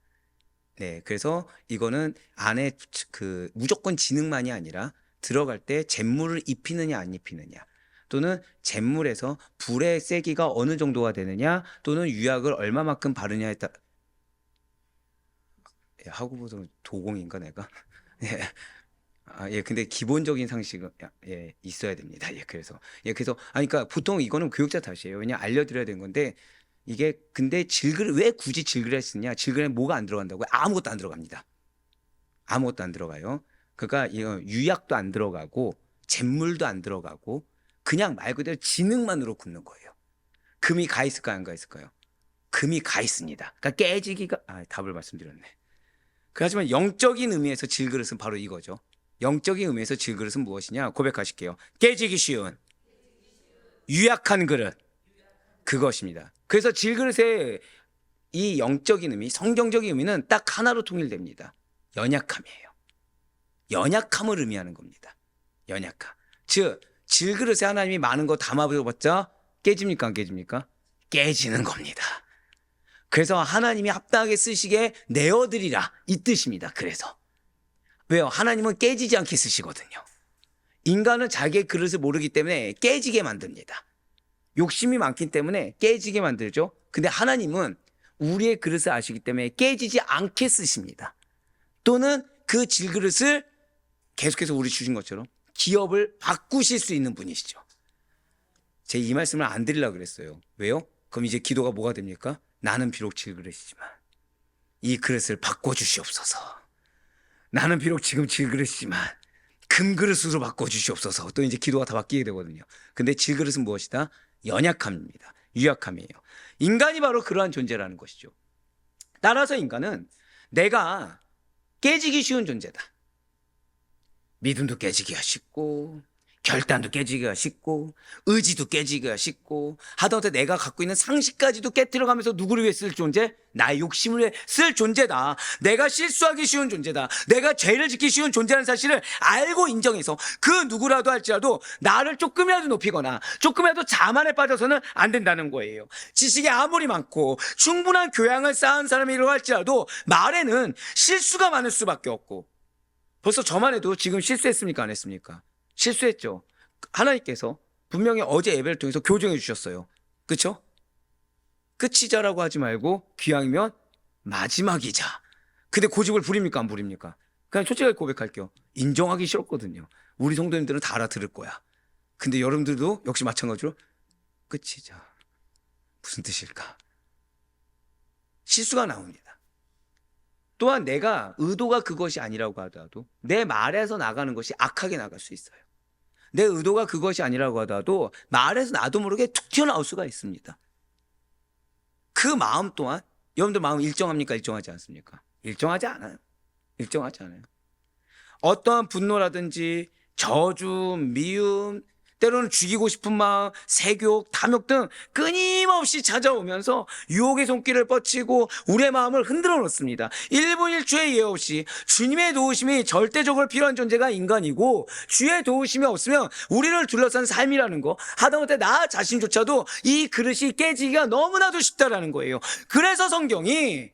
네, 그래서 이거는 안에 그 무조건 지능만이 아니라 들어갈 때 잿물을 입히느냐 안 입히느냐, 또는 잿물에서 불의 세기가 어느 정도가 되느냐, 또는 유약을 얼마만큼 바르냐에 따라. 하고 보통 도공인가 내가? 예. 예, 근데 기본적인 상식은 있어야 됩니다. 그래서 그러니까 보통 이거는 교육자 탓이에요. 왜냐 알려드려야 되는 건데, 이게 근데 질그릇 왜 굳이 질그릇 쓰냐? 질그릇에 뭐가 안 들어간다고요? 아무것도 안 들어갑니다. 아무것도 안 들어가요. 그러니까 이거 유약도 안 들어가고 잿물도 안 들어가고 그냥 말 그대로 지능만으로 굽는 거예요. 금이 가 있을까요? 안 가 있을까요? 금이 가 있습니다. 그러니까 깨지기가 답을 말씀드렸네. 하지만 영적인 의미에서 질그릇은 바로 이거죠. 영적인 의미에서 질그릇은 무엇이냐? 고백하실게요. 깨지기 쉬운 유약한 그릇, 그것입니다. 그래서 질그릇의 이 영적인 의미, 성경적인 의미는 딱 하나로 통일됩니다. 연약함이에요. 연약함을 의미하는 겁니다. 연약함. 즉 질그릇에 하나님이 많은 거 담아보봤자 깨집니까 안 깨집니까? 깨지는 겁니다. 그래서 하나님이 합당하게 쓰시게 내어드리라, 이 뜻입니다. 그래서 왜요? 하나님은 깨지지 않게 쓰시거든요. 인간은 자기의 그릇을 모르기 때문에 깨지게 만듭니다. 욕심이 많기 때문에 깨지게 만들죠. 근데 하나님은 우리의 그릇을 아시기 때문에 깨지지 않게 쓰십니다. 또는 그 질그릇을 계속해서 우리 주신 것처럼 기업을 바꾸실 수 있는 분이시죠. 제 이 말씀을 안 드리려고 그랬어요. 왜요? 그럼 이제 기도가 뭐가 됩니까? 나는 비록 질그릇이지만 이 그릇을 바꿔주시옵소서. 나는 비록 지금 질그릇이지만 금그릇으로 바꿔주시옵소서. 또 이제 기도가 다 바뀌게 되거든요. 근데 질그릇은 무엇이다? 연약함입니다. 유약함이에요. 인간이 바로 그러한 존재라는 것이죠. 따라서 인간은 내가 깨지기 쉬운 존재다. 믿음도 깨지기가 쉽고, 결단도 깨지기가 쉽고, 의지도 깨지기가 쉽고, 하다못해 내가 갖고 있는 상식까지도 깨트려가면서 누구를 위해 쓸 존재? 나의 욕심을 위해 쓸 존재다. 내가 실수하기 쉬운 존재다. 내가 죄를 짓기 쉬운 존재라는 사실을 알고 인정해서 그 누구라도 할지라도 나를 조금이라도 높이거나 조금이라도 자만에 빠져서는 안 된다는 거예요. 지식이 아무리 많고 충분한 교양을 쌓은 사람이라고 할지라도 말에는 실수가 많을 수밖에 없고, 벌써 저만 해도 지금 실수했습니까? 안 했습니까? 실수했죠. 하나님께서 분명히 어제 예배를 통해서 교정해 주셨어요. 그렇죠? 끝이자라고 하지 말고 기왕이면 마지막이자. 근데 고집을 부립니까? 안 부립니까? 그냥 솔직하게 고백할게요. 인정하기 싫었거든요. 우리 성도님들은 다 알아들을 거야. 근데 여러분들도 역시 마찬가지로 끝이자. 무슨 뜻일까? 실수가 나옵니다. 또한 내가 의도가 그것이 아니라고 하더라도 내 말에서 나가는 것이 악하게 나갈 수 있어요. 내 의도가 그것이 아니라고 하더라도 말에서 나도 모르게 툭 튀어나올 수가 있습니다. 그 마음 또한, 여러분들 마음 일정합니까? 일정하지 않습니까? 일정하지 않아요. 일정하지 않아요. 어떠한 분노라든지 저주, 미움, 때로는 죽이고 싶은 마음, 세욕, 탐욕 등 끊임없이 찾아오면서 유혹의 손길을 뻗치고 우리의 마음을 흔들어 놓습니다. 1분 1초의 예외 없이 주님의 도우심이 절대적으로 필요한 존재가 인간이고, 주의 도우심이 없으면 우리를 둘러싼 삶이라는 거, 하다못해 나 자신조차도 이 그릇이 깨지기가 너무나도 쉽다라는 거예요. 그래서 성경이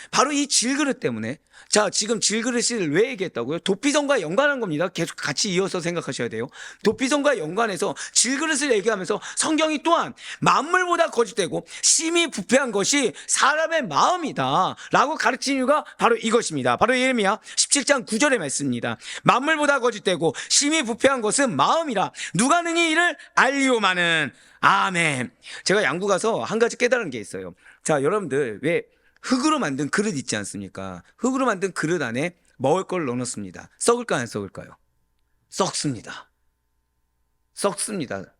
바로 이 질그릇 때문에, 자, 지금 질그릇을 왜 얘기했다고요? 도피성과 연관한 겁니다. 계속 같이 이어서 생각하셔야 돼요. 도피성과 연관해서 질그릇을 얘기하면서 성경이 또한 만물보다 거짓되고 심히 부패한 것이 사람의 마음이다 라고 가르치는 이유가 바로 이것입니다. 바로 예레미야 17장 9절의 말씀입니다. 만물보다 거짓되고 심히 부패한 것은 마음이라 누가 능히 이를 알리오마는. 아멘. 제가 양구 가서 한 가지 깨달은 게 있어요. 자, 여러분들 왜 흙으로 만든 그릇 있지 않습니까? 흙으로 만든 그릇 안에 먹을 걸 넣어놓습니다. 썩을까요? 안 썩을까요? 썩습니다. 썩습니다.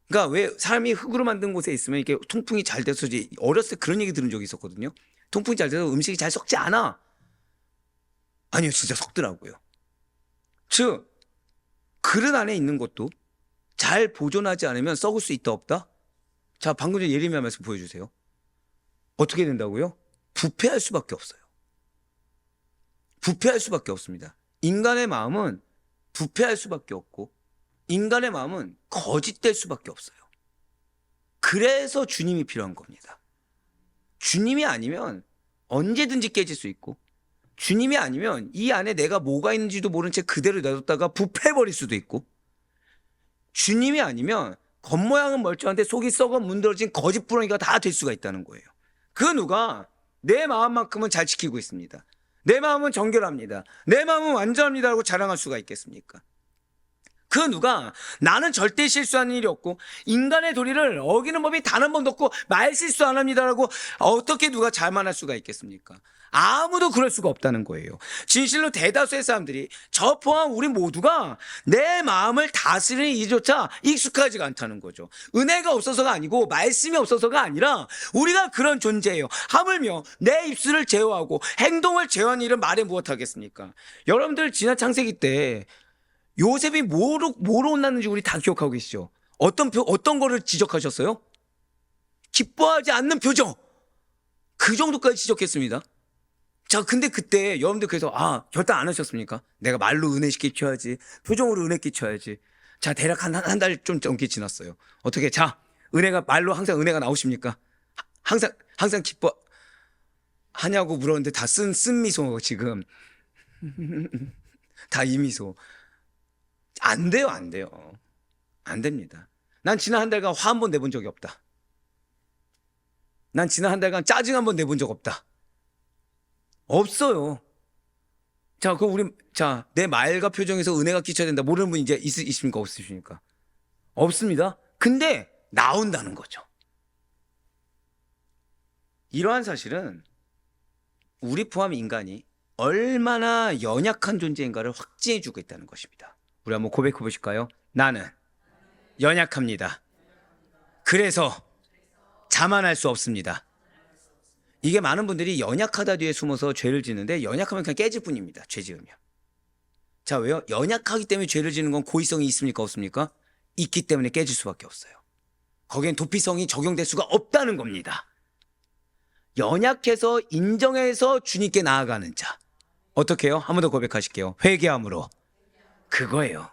그러니까 왜 사람이 흙으로 만든 곳에 있으면 이게 통풍이 잘 돼서, 어렸을 때 그런 얘기 들은 적이 있었거든요. 통풍이 잘 돼서 음식이 잘 썩지 않아. 아니요, 진짜 썩더라고요. 즉 그릇 안에 있는 것도 잘 보존하지 않으면 썩을 수 있다 없다? 자, 방금 전에 예레미야 말씀 보여주세요. 어떻게 된다고요? 부패할 수밖에 없어요. 부패할 수밖에 없습니다. 인간의 마음은 부패할 수밖에 없고 인간의 마음은 거짓될 수밖에 없어요. 그래서 주님이 필요한 겁니다. 주님이 아니면 언제든지 깨질 수 있고, 주님이 아니면 이 안에 내가 뭐가 있는지도 모른 채 그대로 놔뒀다가 부패해버릴 수도 있고, 주님이 아니면 겉모양은 멀쩡한데 속이 썩어 문드러진 거짓부렁이가 다 될 수가 있다는 거예요. 그 누가 내 마음만큼은 잘 지키고 있습니다. 내 마음은 정결합니다. 내 마음은 완전합니다라고 자랑할 수가 있겠습니까? 그 누가 나는 절대 실수하는 일이 없고 인간의 도리를 어기는 법이 단 한 번도 없고 말 실수 안 합니다라고 어떻게 누가 잘만할 수가 있겠습니까? 아무도 그럴 수가 없다는 거예요. 진실로 대다수의 사람들이 저 포함 우리 모두가 내 마음을 다스리는 일조차 익숙하지가 않다는 거죠. 은혜가 없어서가 아니고 말씀이 없어서가 아니라 우리가 그런 존재예요. 하물며 내 입술을 제어하고 행동을 제어하는 일은 말에 무엇하겠습니까? 여러분들 지난 창세기 때 요셉이 뭐로 혼났는지 우리 다 기억하고 계시죠? 어떤 거를 지적하셨어요? 기뻐하지 않는 표정. 그 정도까지 지적했습니다. 자, 근데 그때 여러분들 그래서 결단 안 하셨습니까? 내가 말로 은혜 끼쳐야지, 표정으로 은혜 끼쳐야지. 자, 대략 한 달 좀 넘게 지났어요. 어떻게? 자, 은혜가 말로 항상 은혜가 나오십니까? 항상 기뻐 하냐고 물었는데 다 쓴 미소 지금 다 이 미소. 안 돼요. 안 됩니다. 난 지난 한 달간 화 한 번 내본 적이 없다. 난 지난 한 달간 짜증 한 번 내본 적 없다. 없어요. 자, 그럼 내 말과 표정에서 은혜가 끼쳐야 된다. 모르는 분 이제 있습니까? 없으십니까? 없습니다. 근데 나온다는 거죠. 이러한 사실은 우리 포함 인간이 얼마나 연약한 존재인가를 확증해 주고 있다는 것입니다. 우리 한번 고백해 보실까요? 나는 연약합니다. 그래서 자만할 수 없습니다. 이게 많은 분들이 연약하다 뒤에 숨어서 죄를 짓는데 연약하면 그냥 깨질 뿐입니다. 죄 지으면. 자, 왜요? 연약하기 때문에 죄를 짓는 건 고의성이 있습니까? 없습니까? 있기 때문에 깨질 수밖에 없어요. 거기엔 도피성이 적용될 수가 없다는 겁니다. 연약해서 인정해서 주님께 나아가는 자. 어떻게 해요? 한 번 더 고백하실게요. 회개함으로. 그거예요.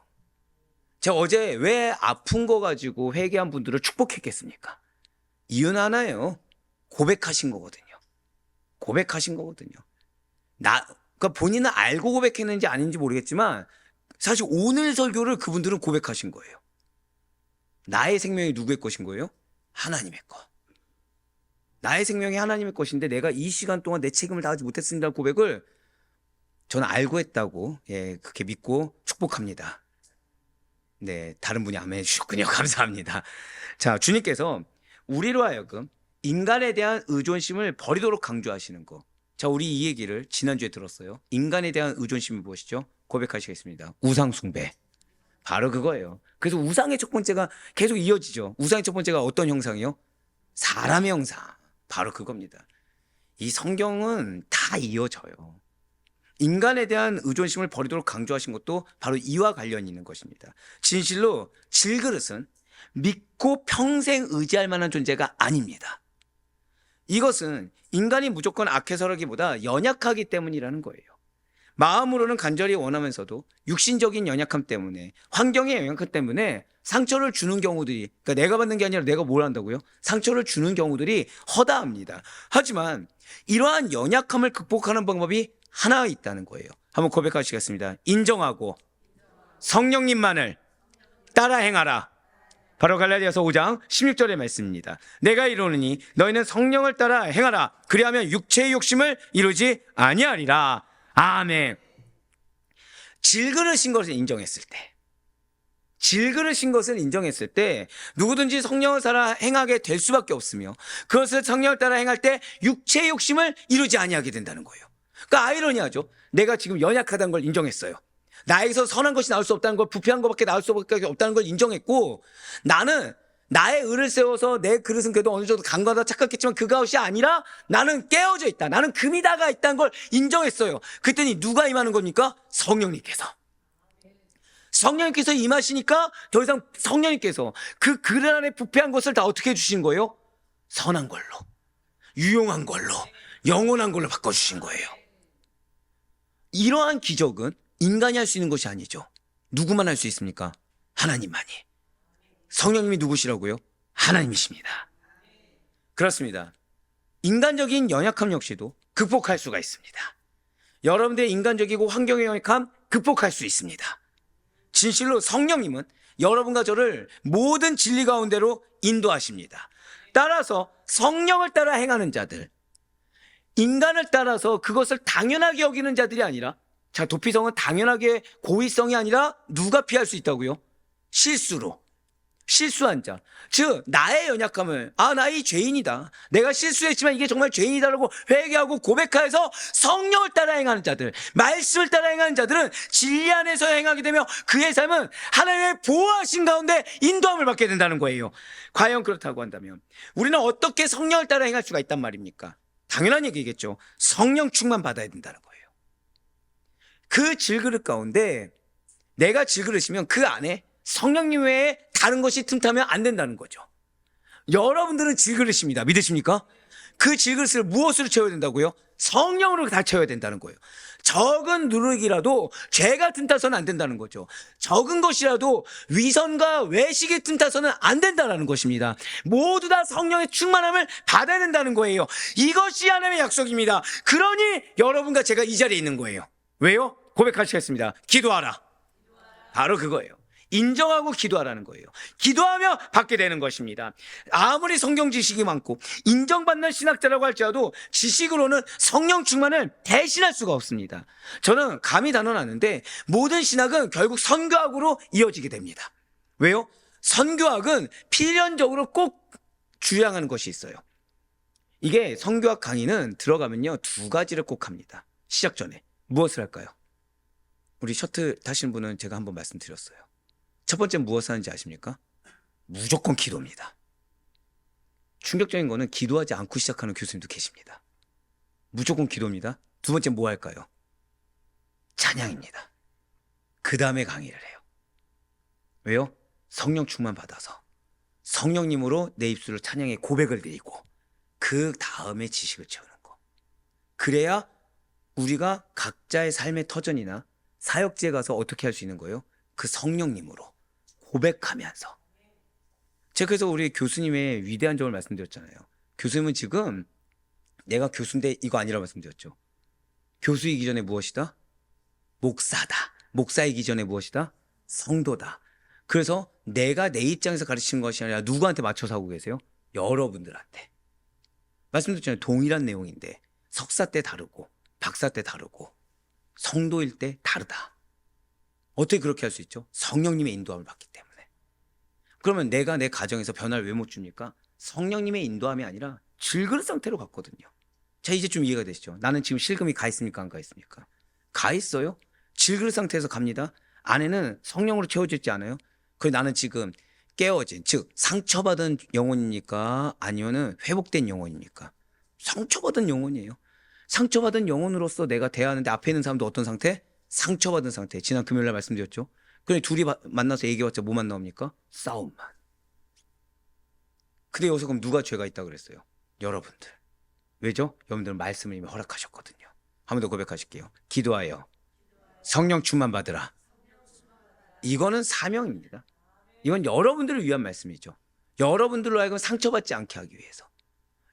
제가 어제 왜 아픈 거 가지고 회개한 분들을 축복했겠습니까? 이유는 하나예요. 고백하신 거거든요. 그러니까 본인은 알고 고백했는지 아닌지 모르겠지만 사실 오늘 설교를 그분들은 고백하신 거예요. 나의 생명이 누구의 것인 거예요? 하나님의 것. 나의 생명이 하나님의 것인데 내가 이 시간 동안 내 책임을 다하지 못했습니다 고백을 저는 알고 했다고 그렇게 믿고 축복합니다. 네, 다른 분이 아멘 해주셨군요. 감사합니다. 자, 주님께서 우리로 하여금 인간에 대한 의존심을 버리도록 강조하시는 거. 자, 우리 이 얘기를 지난주에 들었어요. 인간에 대한 의존심이 무엇이죠? 고백하시겠습니다. 우상 숭배. 바로 그거예요. 그래서 우상의 첫 번째가 계속 이어지죠. 우상의 첫 번째가 어떤 형상이요? 사람의 형상. 바로 그겁니다. 이 성경은 다 이어져요. 인간에 대한 의존심을 버리도록 강조하신 것도 바로 이와 관련이 있는 것입니다. 진실로 질그릇은 믿고 평생 의지할 만한 존재가 아닙니다. 이것은 인간이 무조건 악해서라기보다 연약하기 때문이라는 거예요. 마음으로는 간절히 원하면서도 육신적인 연약함 때문에, 환경의 연약함 때문에 상처를 주는 경우들이, 그러니까 내가 받는 게 아니라 내가 뭘 한다고요? 상처를 주는 경우들이 허다합니다. 하지만 이러한 연약함을 극복하는 방법이 하나 있다는 거예요. 한번 고백하시겠습니다. 인정하고 성령님만을 따라 행하라. 바로 갈라디아서 5장 16절의 말씀입니다. 내가 이르노니 너희는 성령을 따라 행하라. 그리하면 육체의 욕심을 이루지 아니하리라. 아멘. 질그릇인 것을 인정했을 때 누구든지 성령을 따라 행하게 될 수밖에 없으며 그것을 성령을 따라 행할 때 육체의 욕심을 이루지 아니하게 된다는 거예요. 그러니까 아이러니하죠. 내가 지금 연약하다는 걸 인정했어요. 나에게서 선한 것이 나올 수 없다는 걸, 부패한 것밖에 나올 수밖에 없다는 걸 인정했고, 나는 나의 의를 세워서 내 그릇은 그래도 어느 정도 간과하다 착각했지만 그것이 아니라 나는 깨어져 있다. 나는 금이 다가 있다는 걸 인정했어요. 그랬더니 누가 임하는 겁니까? 성령님께서 임하시니까 더 이상 성령님께서 그 그릇 안에 부패한 것을 다 어떻게 해주신 거예요? 선한 걸로, 유용한 걸로, 영원한 걸로 바꿔주신 거예요. 이러한 기적은 인간이 할 수 있는 것이 아니죠. 누구만 할 수 있습니까? 하나님만이. 성령님이 누구시라고요? 하나님이십니다. 그렇습니다. 인간적인 연약함 역시도 극복할 수가 있습니다. 여러분들의 인간적이고 환경의 연약함 극복할 수 있습니다. 진실로 성령님은 여러분과 저를 모든 진리 가운데로 인도하십니다. 따라서 성령을 따라 행하는 자들, 인간을 따라서 그것을 당연하게 여기는 자들이 아니라, 자, 도피성은 당연하게 고의성이 아니라 누가 피할 수 있다고요? 실수로. 실수한 자. 즉, 나의 연약함을, 나 이 죄인이다. 내가 실수했지만 이게 정말 죄인이다라고 회개하고 고백하여서 성령을 따라 행하는 자들, 말씀을 따라 행하는 자들은 진리 안에서 행하게 되며 그의 삶은 하나님의 보호하신 가운데 인도함을 받게 된다는 거예요. 과연 그렇다고 한다면 우리는 어떻게 성령을 따라 행할 수가 있단 말입니까? 당연한 얘기겠죠. 성령 충만 받아야 된다는 거예요. 그 질그릇 가운데 내가 질그릇이면 그 안에 성령님 외에 다른 것이 틈타면 안 된다는 거죠. 여러분들은 질그릇입니다. 믿으십니까? 그 질그릇을 무엇으로 채워야 된다고요? 성령으로 다 채워야 된다는 거예요. 적은 누룩이라도 죄가 틈타서는 안 된다는 거죠. 적은 것이라도 위선과 외식이 틈타서는 안 된다는 것입니다. 모두 다 성령의 충만함을 받아야 된다는 거예요. 이것이 하나님의 약속입니다. 그러니 여러분과 제가 이 자리에 있는 거예요. 왜요? 고백하시겠습니다. 기도하라. 바로 그거예요. 인정하고 기도하라는 거예요. 기도하며 받게 되는 것입니다. 아무리 성경 지식이 많고 인정받는 신학자라고 할지라도 지식으로는 성령 충만을 대신할 수가 없습니다. 저는 감히 단언하는데 모든 신학은 결국 선교학으로 이어지게 됩니다. 왜요? 선교학은 필연적으로 꼭 주양하는 것이 있어요. 이게 선교학 강의는 들어가면요 2가지를 꼭 합니다. 시작 전에 무엇을 할까요? 우리 셔틀 타시는 분은 제가 한번 말씀드렸어요. 첫 번째 무엇을 하는지 아십니까? 무조건 기도입니다. 충격적인 거는 기도하지 않고 시작하는 교수님도 계십니다. 무조건 기도입니다. 두 번째 뭐 할까요? 찬양입니다. 그 다음에 강의를 해요. 왜요? 성령 충만 받아서 성령님으로 내 입술로 찬양의 고백을 드리고 그 다음에 지식을 채우는 거. 그래야 우리가 각자의 삶의 터전이나 사역지에 가서 어떻게 할 수 있는 거예요? 그 성령님으로 고백하면서. 제가 그래서 우리 교수님의 위대한 점을 말씀드렸잖아요. 교수님은 지금 내가 교수인데 이거 아니라고 말씀드렸죠. 교수이기 전에 무엇이다? 목사다. 목사이기 전에 무엇이다? 성도다. 그래서 내가 내 입장에서 가르치는 것이 아니라 누구한테 맞춰서 하고 계세요? 여러분들한테. 말씀드렸잖아요. 동일한 내용인데 석사 때 다르고 박사 때 다르고 성도일 때 다르다. 어떻게 그렇게 할 수 있죠? 성령님의 인도함을 받기 때문에. 그러면 내가 내 가정에서 변화를 왜 못 줍니까? 성령님의 인도함이 아니라 질그릇 상태로 갔거든요. 자, 이제 좀 이해가 되시죠? 나는 지금 실금이 가 있습니까? 안 가 있습니까? 가 있어요. 질그릇 상태에서 갑니다. 안에는 성령으로 채워져 있지 않아요? 그래서 나는 지금 깨어진, 즉 상처받은 영혼입니까? 아니면은 회복된 영혼입니까? 상처받은 영혼이에요. 상처받은 영혼으로서 내가 대하는데 앞에 있는 사람도 어떤 상태? 상처받은 상태. 지난 금요일날 말씀드렸죠. 그래 둘이 만나서 얘기해봤자 뭐만 나옵니까? 싸움만. 근데 여기서 그럼 누가 죄가 있다고 그랬어요? 여러분들. 왜죠? 여러분들은 말씀을 이미 허락하셨거든요. 한 번 더 고백하실게요. 기도하여 성령 충만 받으라. 이거는 사명입니다. 이건 여러분들을 위한 말씀이죠. 여러분들로 하여금 상처받지 않게 하기 위해서,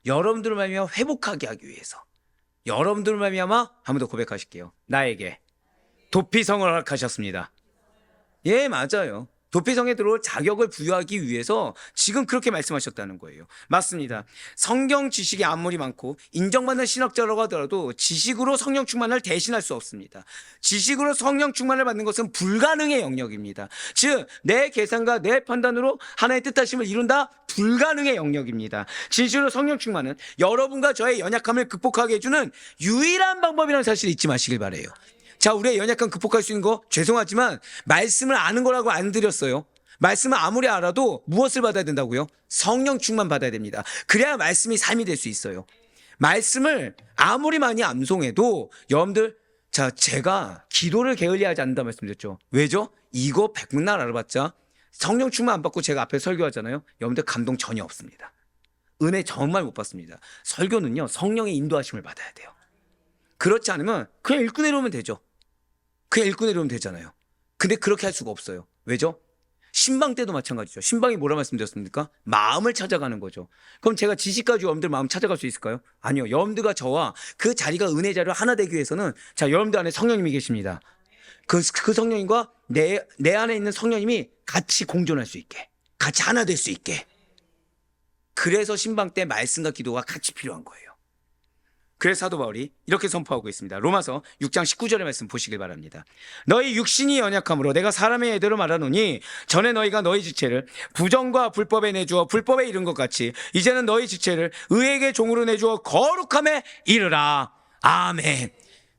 여러분들을 말미암아 회복하게 하기 위해서, 여러분들을 말미암아 한 번 더 고백하실게요. 나에게 도피성을 허락하셨습니다. 예, 맞아요. 도피성에 들어올 자격을 부여하기 위해서 지금 그렇게 말씀하셨다는 거예요. 맞습니다. 성경 지식이 아무리 많고 인정받는 신학자라고 하더라도 지식으로 성령 충만을 대신할 수 없습니다. 지식으로 성령 충만을 받는 것은 불가능의 영역입니다. 즉, 내 계산과 내 판단으로 하나의 뜻하심을 이룬다? 불가능의 영역입니다. 진실로 성령 충만은 여러분과 저의 연약함을 극복하게 해주는 유일한 방법이라는 사실을 잊지 마시길 바라요. 자, 우리의 연약함 극복할 수 있는 거 죄송하지만 말씀을 아는 거라고 안 드렸어요. 말씀을 아무리 알아도 무엇을 받아야 된다고요? 성령 충만 받아야 됩니다. 그래야 말씀이 삶이 될 수 있어요. 말씀을 아무리 많이 암송해도 여러분들, 자, 제가 기도를 게을리하지 않는다 말씀드렸죠. 왜죠? 이거 백날 알아봤자 성령 충만 안 받고 제가 앞에 설교하잖아요. 여러분들 감동 전혀 없습니다. 은혜 정말 못 받습니다. 설교는요, 성령의 인도하심을 받아야 돼요. 그렇지 않으면 그냥 읽고 내려오면 되죠. 그냥 읽고 내려오면 되잖아요. 근데 그렇게 할 수가 없어요. 왜죠? 신방 때도 마찬가지죠. 신방이 뭐라 말씀드렸습니까? 마음을 찾아가는 거죠. 그럼 제가 지식가지고 여러분들 마음 찾아갈 수 있을까요? 아니요. 여러분들과 저와 그 자리가 은혜 자리로 하나 되기 위해서는 자, 여러분들 안에 성령님이 계십니다. 그 성령님과 내 안에 있는 성령님이 같이 공존할 수 있게, 같이 하나 될 수 있게. 그래서 신방 때 말씀과 기도가 같이 필요한 거예요. 그래서 사도 바울이 이렇게 선포하고 있습니다. 로마서 6장 19절의 말씀 보시길 바랍니다. 너희 육신이 연약함으로 내가 사람의 예대로 말하노니 전에 너희가 너희 지체를 부정과 불법에 내주어 불법에 이른 것 같이 이제는 너희 지체를 의에게 종으로 내주어 거룩함에 이르라. 아멘.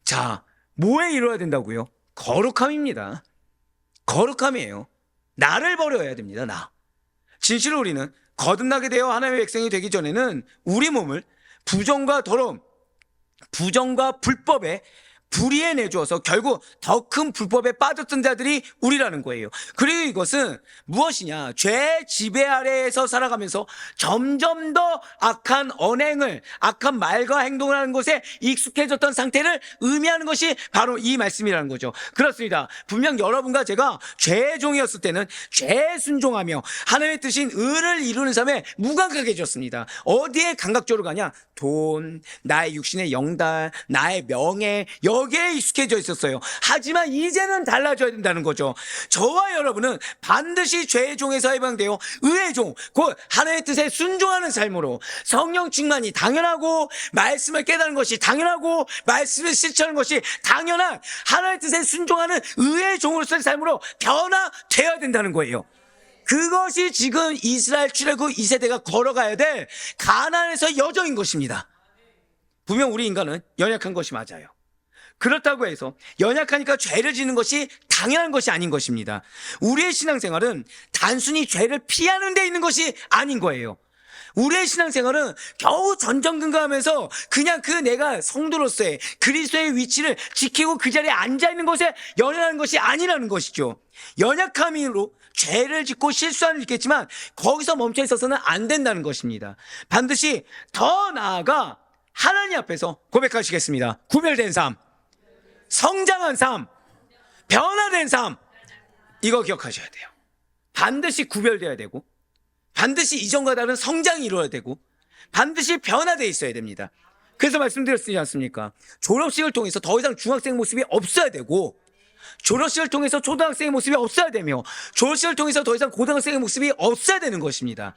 자, 뭐에 이뤄야 된다고요? 거룩함입니다. 거룩함이에요. 나를 버려야 됩니다. 나. 진실로 우리는 거듭나게 되어 하나님의 백성이 되기 전에는 우리 몸을 부정과 더러움, 부정과 불법에 불의에 내주어서 결국 더 큰 불법에 빠졌던 자들이 우리라는 거예요. 그리고 이것은 무엇이냐? 죄 지배 아래에서 살아가면서 점점 더 악한 언행을, 악한 말과 행동을 하는 것에 익숙해졌던 상태를 의미하는 것이 바로 이 말씀이라는 거죠. 그렇습니다. 분명 여러분과 제가 죄의 종이었을 때는 죄에 순종하며 하나님의 뜻인 의를 이루는 삶에 무감각해졌습니다. 어디에 감각적으로 가냐? 돈, 나의 육신의 영달, 나의 명예, 여기에 익숙해져 있었어요. 하지만 이제는 달라져야 된다는 거죠. 저와 여러분은 반드시 죄의 종에서 해방되어 의의 종, 곧 하나님의 뜻에 순종하는 삶으로 성령 충만이 당연하고 말씀을 깨닫는 것이 당연하고 말씀을 실천하는 것이 당연한 하나님의 뜻에 순종하는 의의 종으로서의 삶으로 변화되어야 된다는 거예요. 그것이 지금 이스라엘 출애굽 2세대가 걸어가야 될 가나안에서 여정인 것입니다. 분명 우리 인간은 연약한 것이 맞아요. 그렇다고 해서 연약하니까 죄를 짓는 것이 당연한 것이 아닌 것입니다. 우리의 신앙생활은 단순히 죄를 피하는 데 있는 것이 아닌 거예요. 우리의 신앙생활은 겨우 전전긍긍하면서 그냥 내가 성도로서의 그리스도의 위치를 지키고 그 자리에 앉아있는 것에 연연하는 것이 아니라는 것이죠. 연약함으로 죄를 짓고 실수하는 있겠지만 거기서 멈춰 있어서는 안 된다는 것입니다. 반드시 더 나아가 하나님 앞에서 고백하시겠습니다. 구별된 삶, 성장한 삶, 변화된 삶, 이거 기억하셔야 돼요. 반드시 구별되어야 되고 반드시 이전과 다른 성장이 이루어야 되고 반드시 변화되어 있어야 됩니다. 그래서 말씀드렸지 않습니까? 졸업식을 통해서 더 이상 중학생 모습이 없어야 되고 졸업식을 통해서 초등학생의 모습이 없어야 되며 졸업식을 통해서 더 이상 고등학생의 모습이 없어야 되는 것입니다.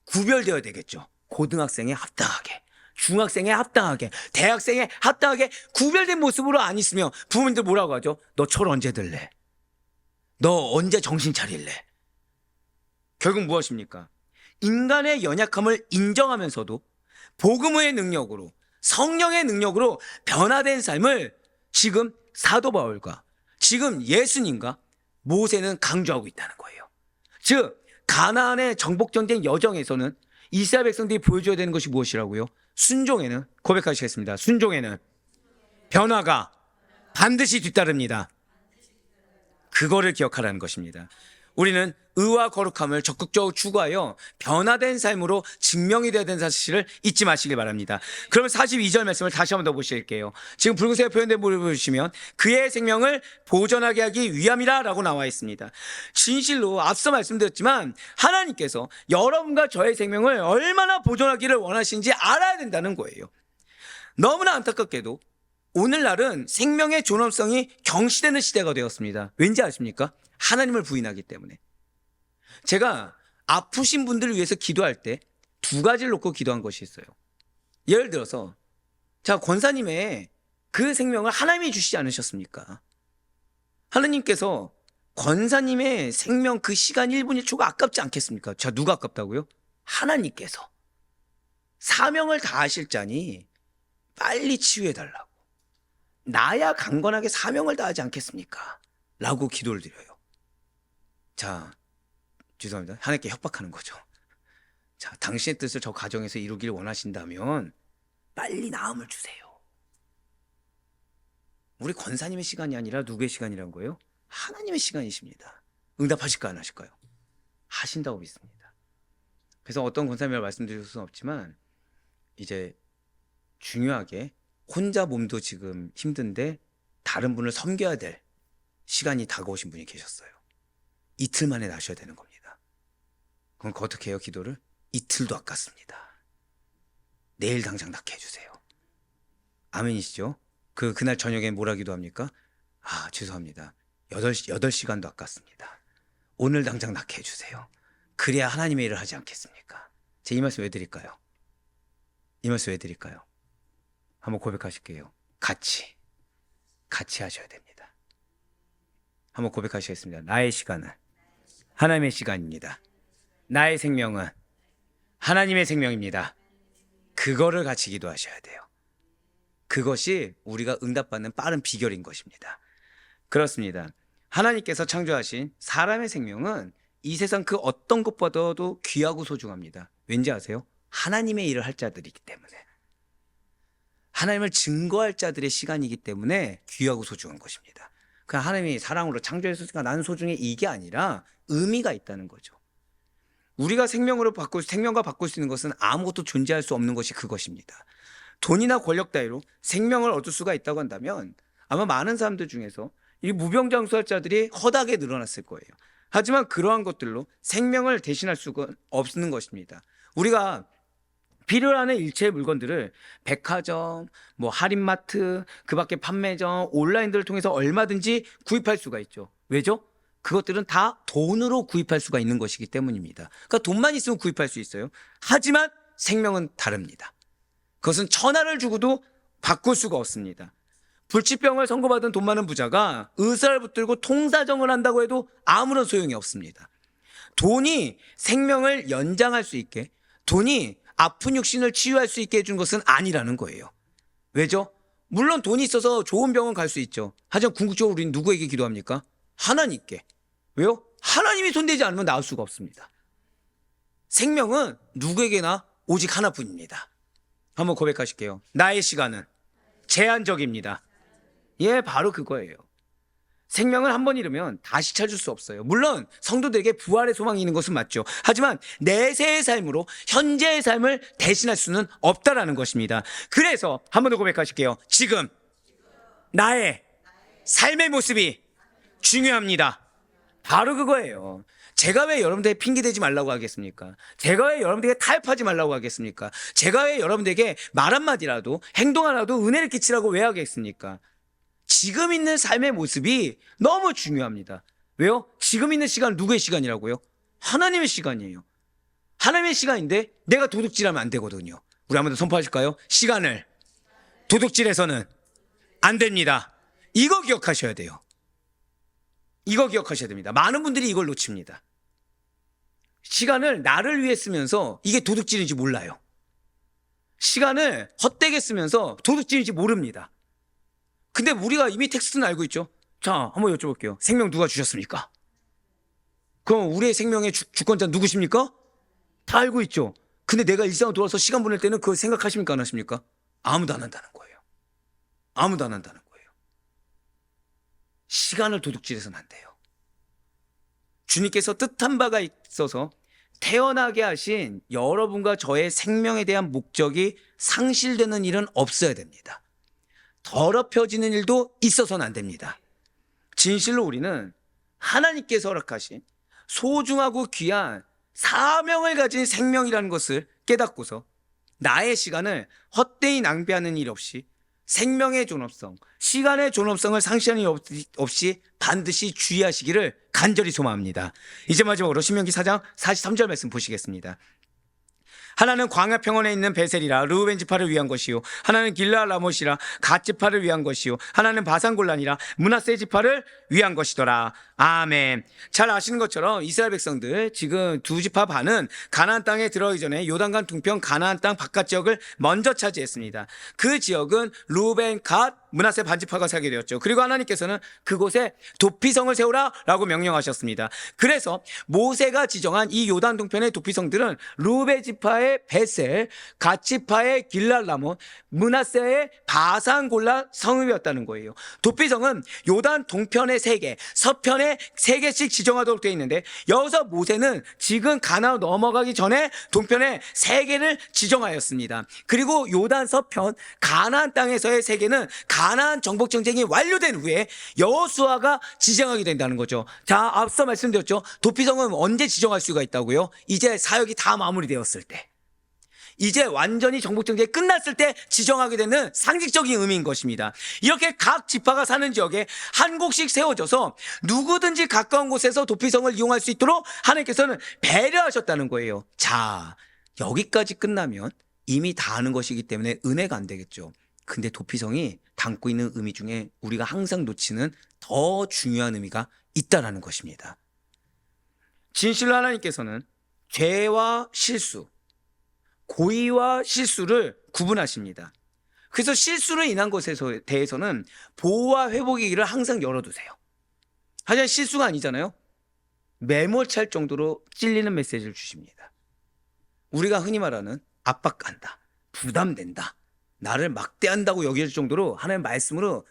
구별되어야 되겠죠. 고등학생에 합당하게, 중학생에 합당하게, 대학생에 합당하게 구별된 모습으로 안 있으면 부모님들 뭐라고 하죠? 너 철 언제 들래? 너 언제 정신 차릴래? 결국 무엇입니까? 인간의 연약함을 인정하면서도 복음의 능력으로, 성령의 능력으로 변화된 삶을 지금 사도 바울과 지금 예수님과 모세는 강조하고 있다는 거예요. 즉 가나안의 정복전쟁 여정에서는 이스라엘 백성들이 보여줘야 되는 것이 무엇이라고요? 순종에는, 고백하시겠습니다. 순종에는 변화가 반드시 뒤따릅니다. 그거를 기억하라는 것입니다. 우리는 의와 거룩함을 적극적으로 추구하여 변화된 삶으로 증명이 되어야 되는 사실을 잊지 마시길 바랍니다. 그러면 42절 말씀을 다시 한번 더 보실게요. 지금 붉은색으로 표현된 부분을 보시면 그의 생명을 보존하게 하기 위함이라 라고 나와 있습니다. 진실로 앞서 말씀드렸지만 하나님께서 여러분과 저의 생명을 얼마나 보존하기를 원하시는지 알아야 된다는 거예요. 너무나 안타깝게도 오늘날은 생명의 존엄성이 경시되는 시대가 되었습니다. 왠지 아십니까? 하나님을 부인하기 때문에. 제가 아프신 분들을 위해서 기도할 때 두 가지를 놓고 기도한 것이 있어요. 예를 들어서 자, 권사님의 그 생명을 하나님이 주시지 않으셨습니까? 하나님께서 권사님의 생명 그 시간 1분 1초가 아깝지 않겠습니까? 자, 누가 아깝다고요? 하나님께서 사명을 다하실 자니 빨리 치유해달라고. 나야 강건하게 사명을 다하지 않겠습니까? 라고 기도를 드려요. 자, 죄송합니다. 하나님께 협박하는 거죠. 자, 당신의 뜻을 저 가정에서 이루기를 원하신다면 빨리 나음을 주세요. 우리 권사님의 시간이 아니라 누구의 시간이란 거예요? 하나님의 시간이십니다. 응답하실까 안 하실까요? 하신다고 믿습니다. 그래서 어떤 권사님을 말씀드릴 수는 없지만 이제 중요하게 혼자 몸도 지금 힘든데 다른 분을 섬겨야 될 시간이 다가오신 분이 계셨어요. 이틀 만에 나셔야 되는 겁니다. 그럼 어떻게 해요? 기도를? 이틀도 아깝습니다. 내일 당장 낳게 해주세요. 아멘이시죠? 그날 저녁에 뭐라 기도합니까? 아, 죄송합니다. 8시간도 아깝습니다. 오늘 당장 낳게 해주세요. 그래야 하나님의 일을 하지 않겠습니까? 제 이 말씀 왜 드릴까요? 이 말씀 왜 드릴까요? 한번 고백하실게요. 같이 하셔야 됩니다. 한번 고백하시겠습니다. 나의 시간은 하나님의 시간입니다. 나의 생명은 하나님의 생명입니다. 그거를 같이 기도하셔야 돼요. 그것이 우리가 응답받는 빠른 비결인 것입니다. 그렇습니다. 하나님께서 창조하신 사람의 생명은 이 세상 그 어떤 것보다도 귀하고 소중합니다. 왠지 아세요? 하나님의 일을 할 자들이기 때문에. 하나님을 증거할 자들의 시간이기 때문에 귀하고 소중한 것입니다. 그 하나님이 사랑으로 창조했으니까 나는 소중해, 이게 아니라 의미가 있다는 거죠. 우리가 생명과 바꿀 수 있는 것은 아무것도 존재할 수 없는 것이 그것입니다. 돈이나 권력 따위로 생명을 얻을 수가 있다고 한다면 아마 많은 사람들 중에서 이 무병장수할 자들이 허다하게 늘어났을 거예요. 하지만 그러한 것들로 생명을 대신할 수가 없는 것입니다. 우리가 필요로 하는 일체의 물건들을 백화점, 할인마트, 그 밖에 판매점, 온라인들을 통해서 얼마든지 구입할 수가 있죠. 왜죠? 그것들은 다 돈으로 구입할 수가 있는 것이기 때문입니다. 그러니까 돈만 있으면 구입할 수 있어요. 하지만 생명은 다릅니다. 그것은 천하를 주고도 바꿀 수가 없습니다. 불치병을 선고받은 돈 많은 부자가 의사를 붙들고 통사정을 한다고 해도 아무런 소용이 없습니다. 돈이 생명을 연장할 수 있게, 돈이 아픈 육신을 치유할 수 있게 해준 것은 아니라는 거예요. 왜죠? 물론 돈이 있어서 좋은 병원 갈 수 있죠. 하지만 궁극적으로 우리는 누구에게 기도합니까? 하나님께. 왜요? 하나님이 손대지 않으면 나을 수가 없습니다. 생명은 누구에게나 오직 하나뿐입니다. 한번 고백하실게요. 나의 시간은 제한적입니다. 예, 바로 그거예요. 생명을 한 번 잃으면 다시 찾을 수 없어요. 물론 성도들에게 부활의 소망이 있는 것은 맞죠. 하지만 내세의 삶으로 현재의 삶을 대신할 수는 없다라는 것입니다. 그래서 한 번 더 고백하실게요. 지금 나의 삶의 모습이 중요합니다. 바로 그거예요. 제가 왜 여러분들에게 핑계대지 말라고 하겠습니까? 제가 왜 여러분들에게 타협하지 말라고 하겠습니까? 제가 왜 여러분들에게 말 한마디라도 행동 하나도 은혜를 끼치라고 왜 하겠습니까? 지금 있는 삶의 모습이 너무 중요합니다. 왜요? 지금 있는 시간은 누구의 시간이라고요? 하나님의 시간이에요. 하나님의 시간인데 내가 도둑질하면 안 되거든요. 우리 한번 더 선포하실까요? 시간을 도둑질해서는 안 됩니다. 이거 기억하셔야 돼요. 이거 기억하셔야 됩니다. 많은 분들이 이걸 놓칩니다. 시간을 나를 위해 쓰면서 이게 도둑질인지 몰라요. 시간을 헛되게 쓰면서 도둑질인지 모릅니다. 근데 우리가 이미 텍스트는 알고 있죠. 자, 한번 여쭤볼게요. 생명 누가 주셨습니까? 그럼 우리의 생명의 주권자 누구십니까? 다 알고 있죠. 근데 내가 일상으로 돌아서 시간 보낼 때는 그걸 생각하십니까? 안 하십니까? 아무도 안 한다는 거예요. 아무도 안 한다는 거예요. 시간을 도둑질해서는 안 돼요. 주님께서 뜻한 바가 있어서 태어나게 하신 여러분과 저의 생명에 대한 목적이 상실되는 일은 없어야 됩니다. 더럽혀지는 일도 있어서는 안 됩니다. 진실로 우리는 하나님께서 허락하신 소중하고 귀한 사명을 가진 생명이라는 것을 깨닫고서 나의 시간을 헛되이 낭비하는 일 없이 생명의 존엄성, 시간의 존엄성을 상실하는 일 없이 반드시 주의하시기를 간절히 소망합니다. 이제 마지막으로 신명기 4장 43절 말씀 보시겠습니다. 하나는 광야 평원에 있는 베셀이라 르우벤 지파를 위한 것이요 하나는 길르앗 라못이라 갓 지파를 위한 것이요 하나는 바산 골란이라 므낫세 지파를 위한 것이더라. 아멘. 잘 아시는 것처럼 이스라엘 백성들 지금 두 지파 반은 가나안 땅에 들어가기 전에 요단강 동편 가나안 땅 바깥 지역을 먼저 차지했습니다. 그 지역은 르우벤, 갓, 므낫세 반지파가 살게 되었죠. 그리고 하나님께서는 그곳에 도피성을 세우라라고 명령하셨습니다. 그래서 모세가 지정한 이 요단 동편의 도피성들은 르우벤 지파의 베셀, 갓 지파의 길르앗 라못, 므낫세의 바산 골란 성읍이었다는 거예요. 도피성은 요단 동편의 3개, 서편의 동편에 3개씩 지정하도록 되어 있는데, 여기서 모세는 지금 가나안 넘어가기 전에 동편에 3개를 지정하였습니다. 그리고 요단 서편 가나안 땅에서의 3개는 가나안 정복 전쟁이 완료된 후에 여호수아가 지정하게 된다는 거죠. 자, 앞서 말씀드렸죠. 도피성은 언제 지정할 수가 있다고요? 이제 사역이 다 마무리되었을 때, 이제 완전히 정복전쟁이 끝났을 때 지정하게 되는 상징적인 의미인 것입니다. 이렇게 각 지파가 사는 지역에 한 곳씩 세워져서 누구든지 가까운 곳에서 도피성을 이용할 수 있도록 하나님께서는 배려하셨다는 거예요. 자, 여기까지 끝나면 이미 다 아는 것이기 때문에 은혜가 안 되겠죠. 근데 도피성이 담고 있는 의미 중에 우리가 항상 놓치는 더 중요한 의미가 있다는 것입니다. 진실로 하나님께서는 죄와 실수, 고의와 실수를 구분하십니다. 그래서 실수로 인한 것에 대해서는 보호와 회복의 길을 항상 열어두세요. 하지만 실수가 아니잖아요. 매몰찰 정도로 찔리는 메시지를 주십니다. 우리가 흔히 말하는 압박한다, 부담된다, 나를 막대한다고 여길 정도로 하나님 말씀으로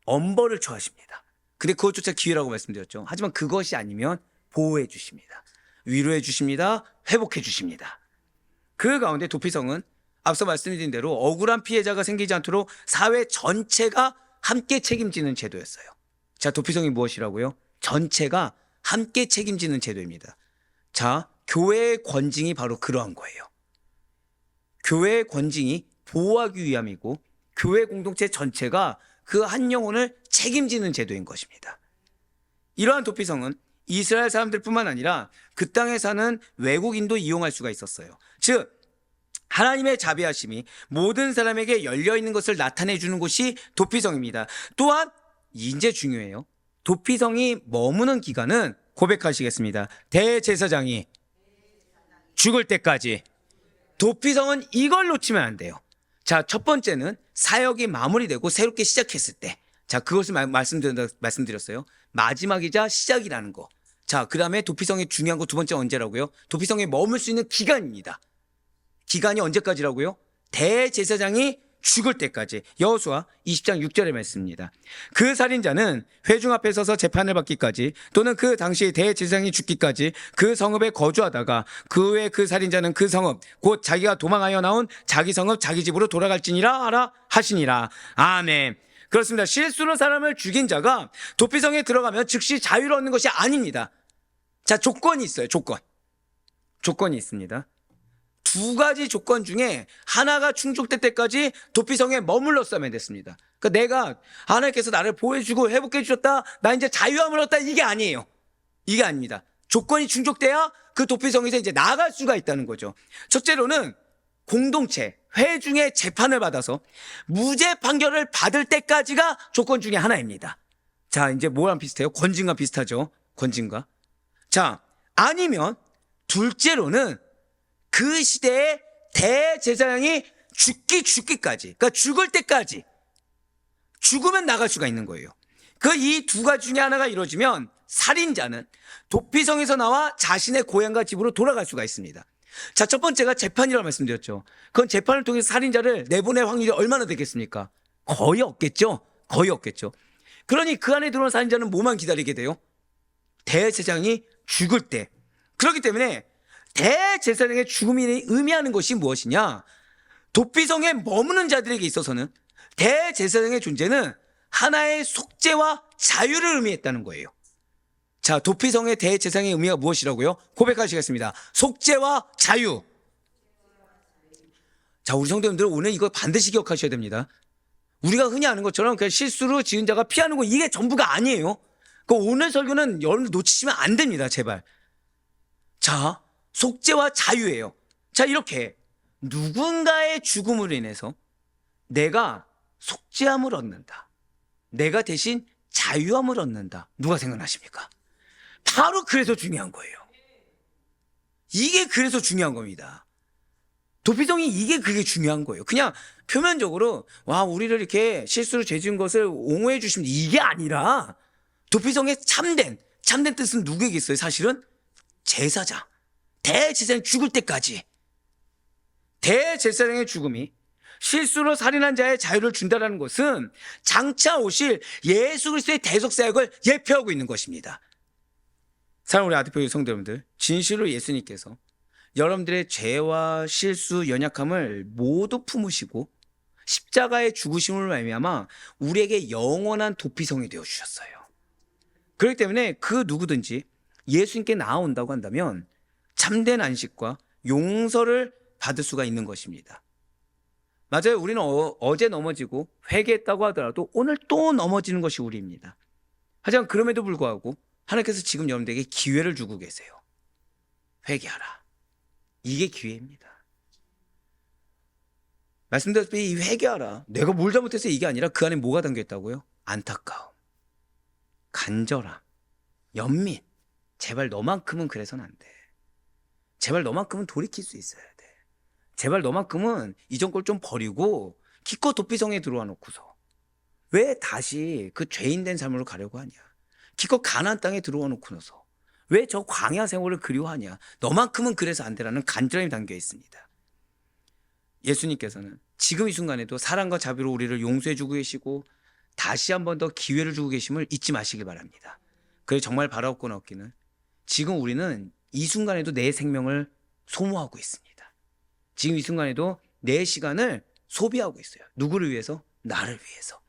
엄벌을 처하십니다. 근데 그것조차 기회라고 말씀드렸죠. 하지만 그것이 아니면 보호해 주십니다. 위로해 주십니다. 회복해 주십니다. 그 가운데 도피성은 앞서 말씀드린 대로 억울한 피해자가 생기지 않도록 사회 전체가 함께 책임지는 제도였어요. 자, 도피성이 무엇이라고요? 전체가 함께 책임지는 제도입니다. 자, 교회의 권징이 바로 그러한 거예요. 교회의 권징이 보호하기 위함이고 교회 공동체 전체가 그 한 영혼을 책임지는 제도인 것입니다. 이러한 도피성은 이스라엘 사람들뿐만 아니라 그 땅에 사는 외국인도 이용할 수가 있었어요. 즉, 하나님의 자비하심이 모든 사람에게 열려있는 것을 나타내주는 곳이 도피성입니다. 또한 이제 중요해요. 도피성이 머무는 기간은 고백하시겠습니다. 대제사장이 죽을 때까지. 도피성은 이걸 놓치면 안 돼요. 자, 첫 번째는 사역이 마무리되고 새롭게 시작했을 때. 자, 그것을 말씀드렸어요. 마지막이자 시작이라는 거. 자, 그 다음에 도피성의 중요한 거 두 번째 언제라고요? 도피성에 머물 수 있는 기간입니다. 기간이 언제까지라고요? 대제사장이 죽을 때까지. 여호수아 20장 6절의 말씀입니다. 그 살인자는 회중 앞에 서서 재판을 받기까지 또는 그 당시 대제사장이 죽기까지 그 성읍에 거주하다가 그 후에 그 살인자는 그 성읍 곧 자기가 도망하여 나온 자기 성읍 자기 집으로 돌아갈지니라 하라 하시니라. 아멘. 그렇습니다. 실수로 사람을 죽인 자가 도피성에 들어가면 즉시 자유를 얻는 것이 아닙니다. 자, 조건이 있어요. 조건이 있습니다. 2가지 조건 중에 하나가 충족될 때까지 도피성에 머물렀어야만 됐습니다. 그러니까 내가 하나님께서 나를 보호해주고 회복해 주셨다, 나 이제 자유함을 얻다, 이게 아니에요. 이게 아닙니다. 조건이 충족돼야 그 도피성에서 이제 나갈 수가 있다는 거죠. 첫째로는 공동체, 회중의 재판을 받아서 무죄 판결을 받을 때까지가 조건 중에 하나입니다. 자, 이제 뭐랑 비슷해요? 권징과 비슷하죠. 권징과. 자, 아니면 둘째로는 그 시대의 대제사장이 죽기까지, 그러니까 죽을 때까지, 죽으면 나갈 수가 있는 거예요. 그 이 2가지 중에 하나가 이루어지면 살인자는 도피성에서 나와 자신의 고향과 집으로 돌아갈 수가 있습니다. 자, 첫 번째가 재판이라고 말씀드렸죠. 그건 재판을 통해서 살인자를 내보낼 확률이 얼마나 되겠습니까? 거의 없겠죠. 그러니 그 안에 들어온 살인자는 뭐만 기다리게 돼요? 대제사장이 죽을 때. 그렇기 때문에 대제사장의 죽음이 의미하는 것이 무엇이냐? 도피성에 머무는 자들에게 있어서는 대제사장의 존재는 하나의 속죄와 자유를 의미했다는 거예요. 자, 도피성의 대제사장의 의미가 무엇이라고요? 고백하시겠습니다. 속죄와 자유. 자, 우리 성도님들 오늘 이거 반드시 기억하셔야 됩니다. 우리가 흔히 아는 것처럼 그냥 실수로 지은 자가 피하는 거 이게 전부가 아니에요. 그 오늘 설교는 여러분들 놓치시면 안 됩니다. 제발. 자, 속죄와 자유예요. 자, 이렇게 누군가의 죽음으로 인해서 내가 속죄함을 얻는다, 내가 대신 자유함을 얻는다. 누가 생각나십니까? 바로 그래서 중요한 거예요. 이게 그래서 중요한 겁니다. 도피성이 그게 중요한 거예요. 그냥 표면적으로 와, 우리를 이렇게 실수로 죄 지은 것을 옹호해 주시면 이게 아니라 도피성의 참된 뜻은 누구에게 있어요? 사실은 제사장, 대제사장이 죽을 때까지. 대제사장의 죽음이 실수로 살인한 자의 자유를 준다는 것은 장차 오실 예수 그리스도의 대속사역을 예표하고 있는 것입니다. 사랑 우리 아디페 성도 여러분들, 진실로 예수님께서 여러분들의 죄와 실수, 연약함을 모두 품으시고 십자가의 죽으심을 말미암아 우리에게 영원한 도피성이 되어 주셨어요. 그렇기 때문에 그 누구든지 예수님께 나아온다고 한다면 참된 안식과 용서를 받을 수가 있는 것입니다. 맞아요. 우리는 어제 넘어지고 회개했다고 하더라도 오늘 또 넘어지는 것이 우리입니다. 하지만 그럼에도 불구하고 하나님께서 지금 여러분들에게 기회를 주고 계세요. 회개하라. 이게 기회입니다. 말씀드렸다시피 이 회개하라. 내가 뭘 잘못해서 이게 아니라 그 안에 뭐가 담겨있다고요? 안타까움, 간절함, 연민. 제발 너만큼은 그래서는 안 돼. 제발 너만큼은 돌이킬 수 있어야 돼. 제발 너만큼은 이전 걸 좀 버리고 기껏 도피성에 들어와 놓고서 왜 다시 그 죄인된 삶으로 가려고 하냐. 기껏 가나안 땅에 들어와 놓고 나서 왜 저 광야 생활을 그리워하냐. 너만큼은 그래서 안 되라는 간절함이 담겨 있습니다. 예수님께서는 지금 이 순간에도 사랑과 자비로 우리를 용서해 주고 계시고 다시 한 번 더 기회를 주고 계심을 잊지 마시길 바랍니다. 그래 정말 바라옵거나 없기는 지금 우리는 이 순간에도 내 생명을 소모하고 있습니다. 지금 이 순간에도 내 시간을 소비하고 있어요. 누구를 위해서? 나를 위해서.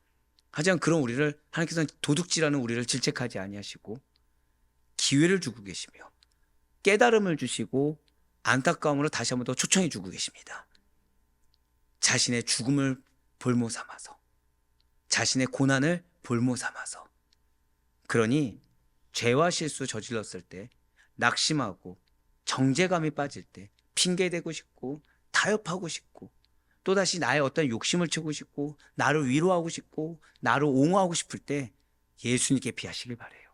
하지만 그런 우리를 하나님께서는 도둑질하는 우리를 질책하지 아니하시고 기회를 주고 계시며 깨달음을 주시고 안타까움으로 다시 한 번 더 초청해 주고 계십니다. 자신의 죽음을 볼모 삼아서 자신의 고난을 볼모 삼아서 그러니 죄와 실수 저질렀을 때 낙심하고 정죄감이 빠질 때 핑계대고 싶고 타협하고 싶고 또다시 나의 어떤 욕심을 채우고 싶고 나를 위로하고 싶고 나를 옹호하고 싶을 때 예수님께 피하시길 바라요.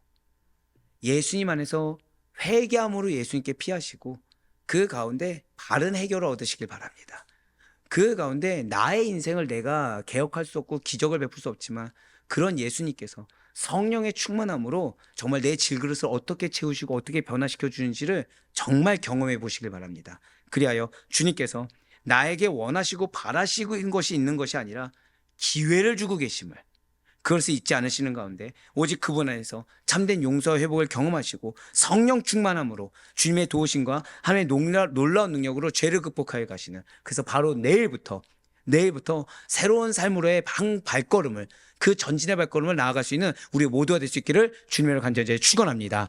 예수님 안에서 회개함으로 예수님께 피하시고 그 가운데 바른 해결을 얻으시길 바랍니다. 그 가운데 나의 인생을 내가 개혁할 수 없고 기적을 베풀 수 없지만 그런 예수님께서 성령의 충만함으로 정말 내 질그릇을 어떻게 채우시고 어떻게 변화시켜 주는지를 정말 경험해 보시길 바랍니다. 그리하여 주님께서 나에게 원하시고 바라시고 있는 것이 있는 것이 아니라 기회를 주고 계심을 그것을 잊지 않으시는 가운데 오직 그분 안에서 참된 용서와 회복을 경험하시고 성령 충만함으로 주님의 도우심과 하나님의 놀라운 능력으로 죄를 극복하여 가시는 그래서 바로 내일부터 새로운 삶으로의 발걸음을 그 전진의 발걸음을 나아갈 수 있는 우리 모두가 될 수 있기를 주님으로 간절히 축원합니다.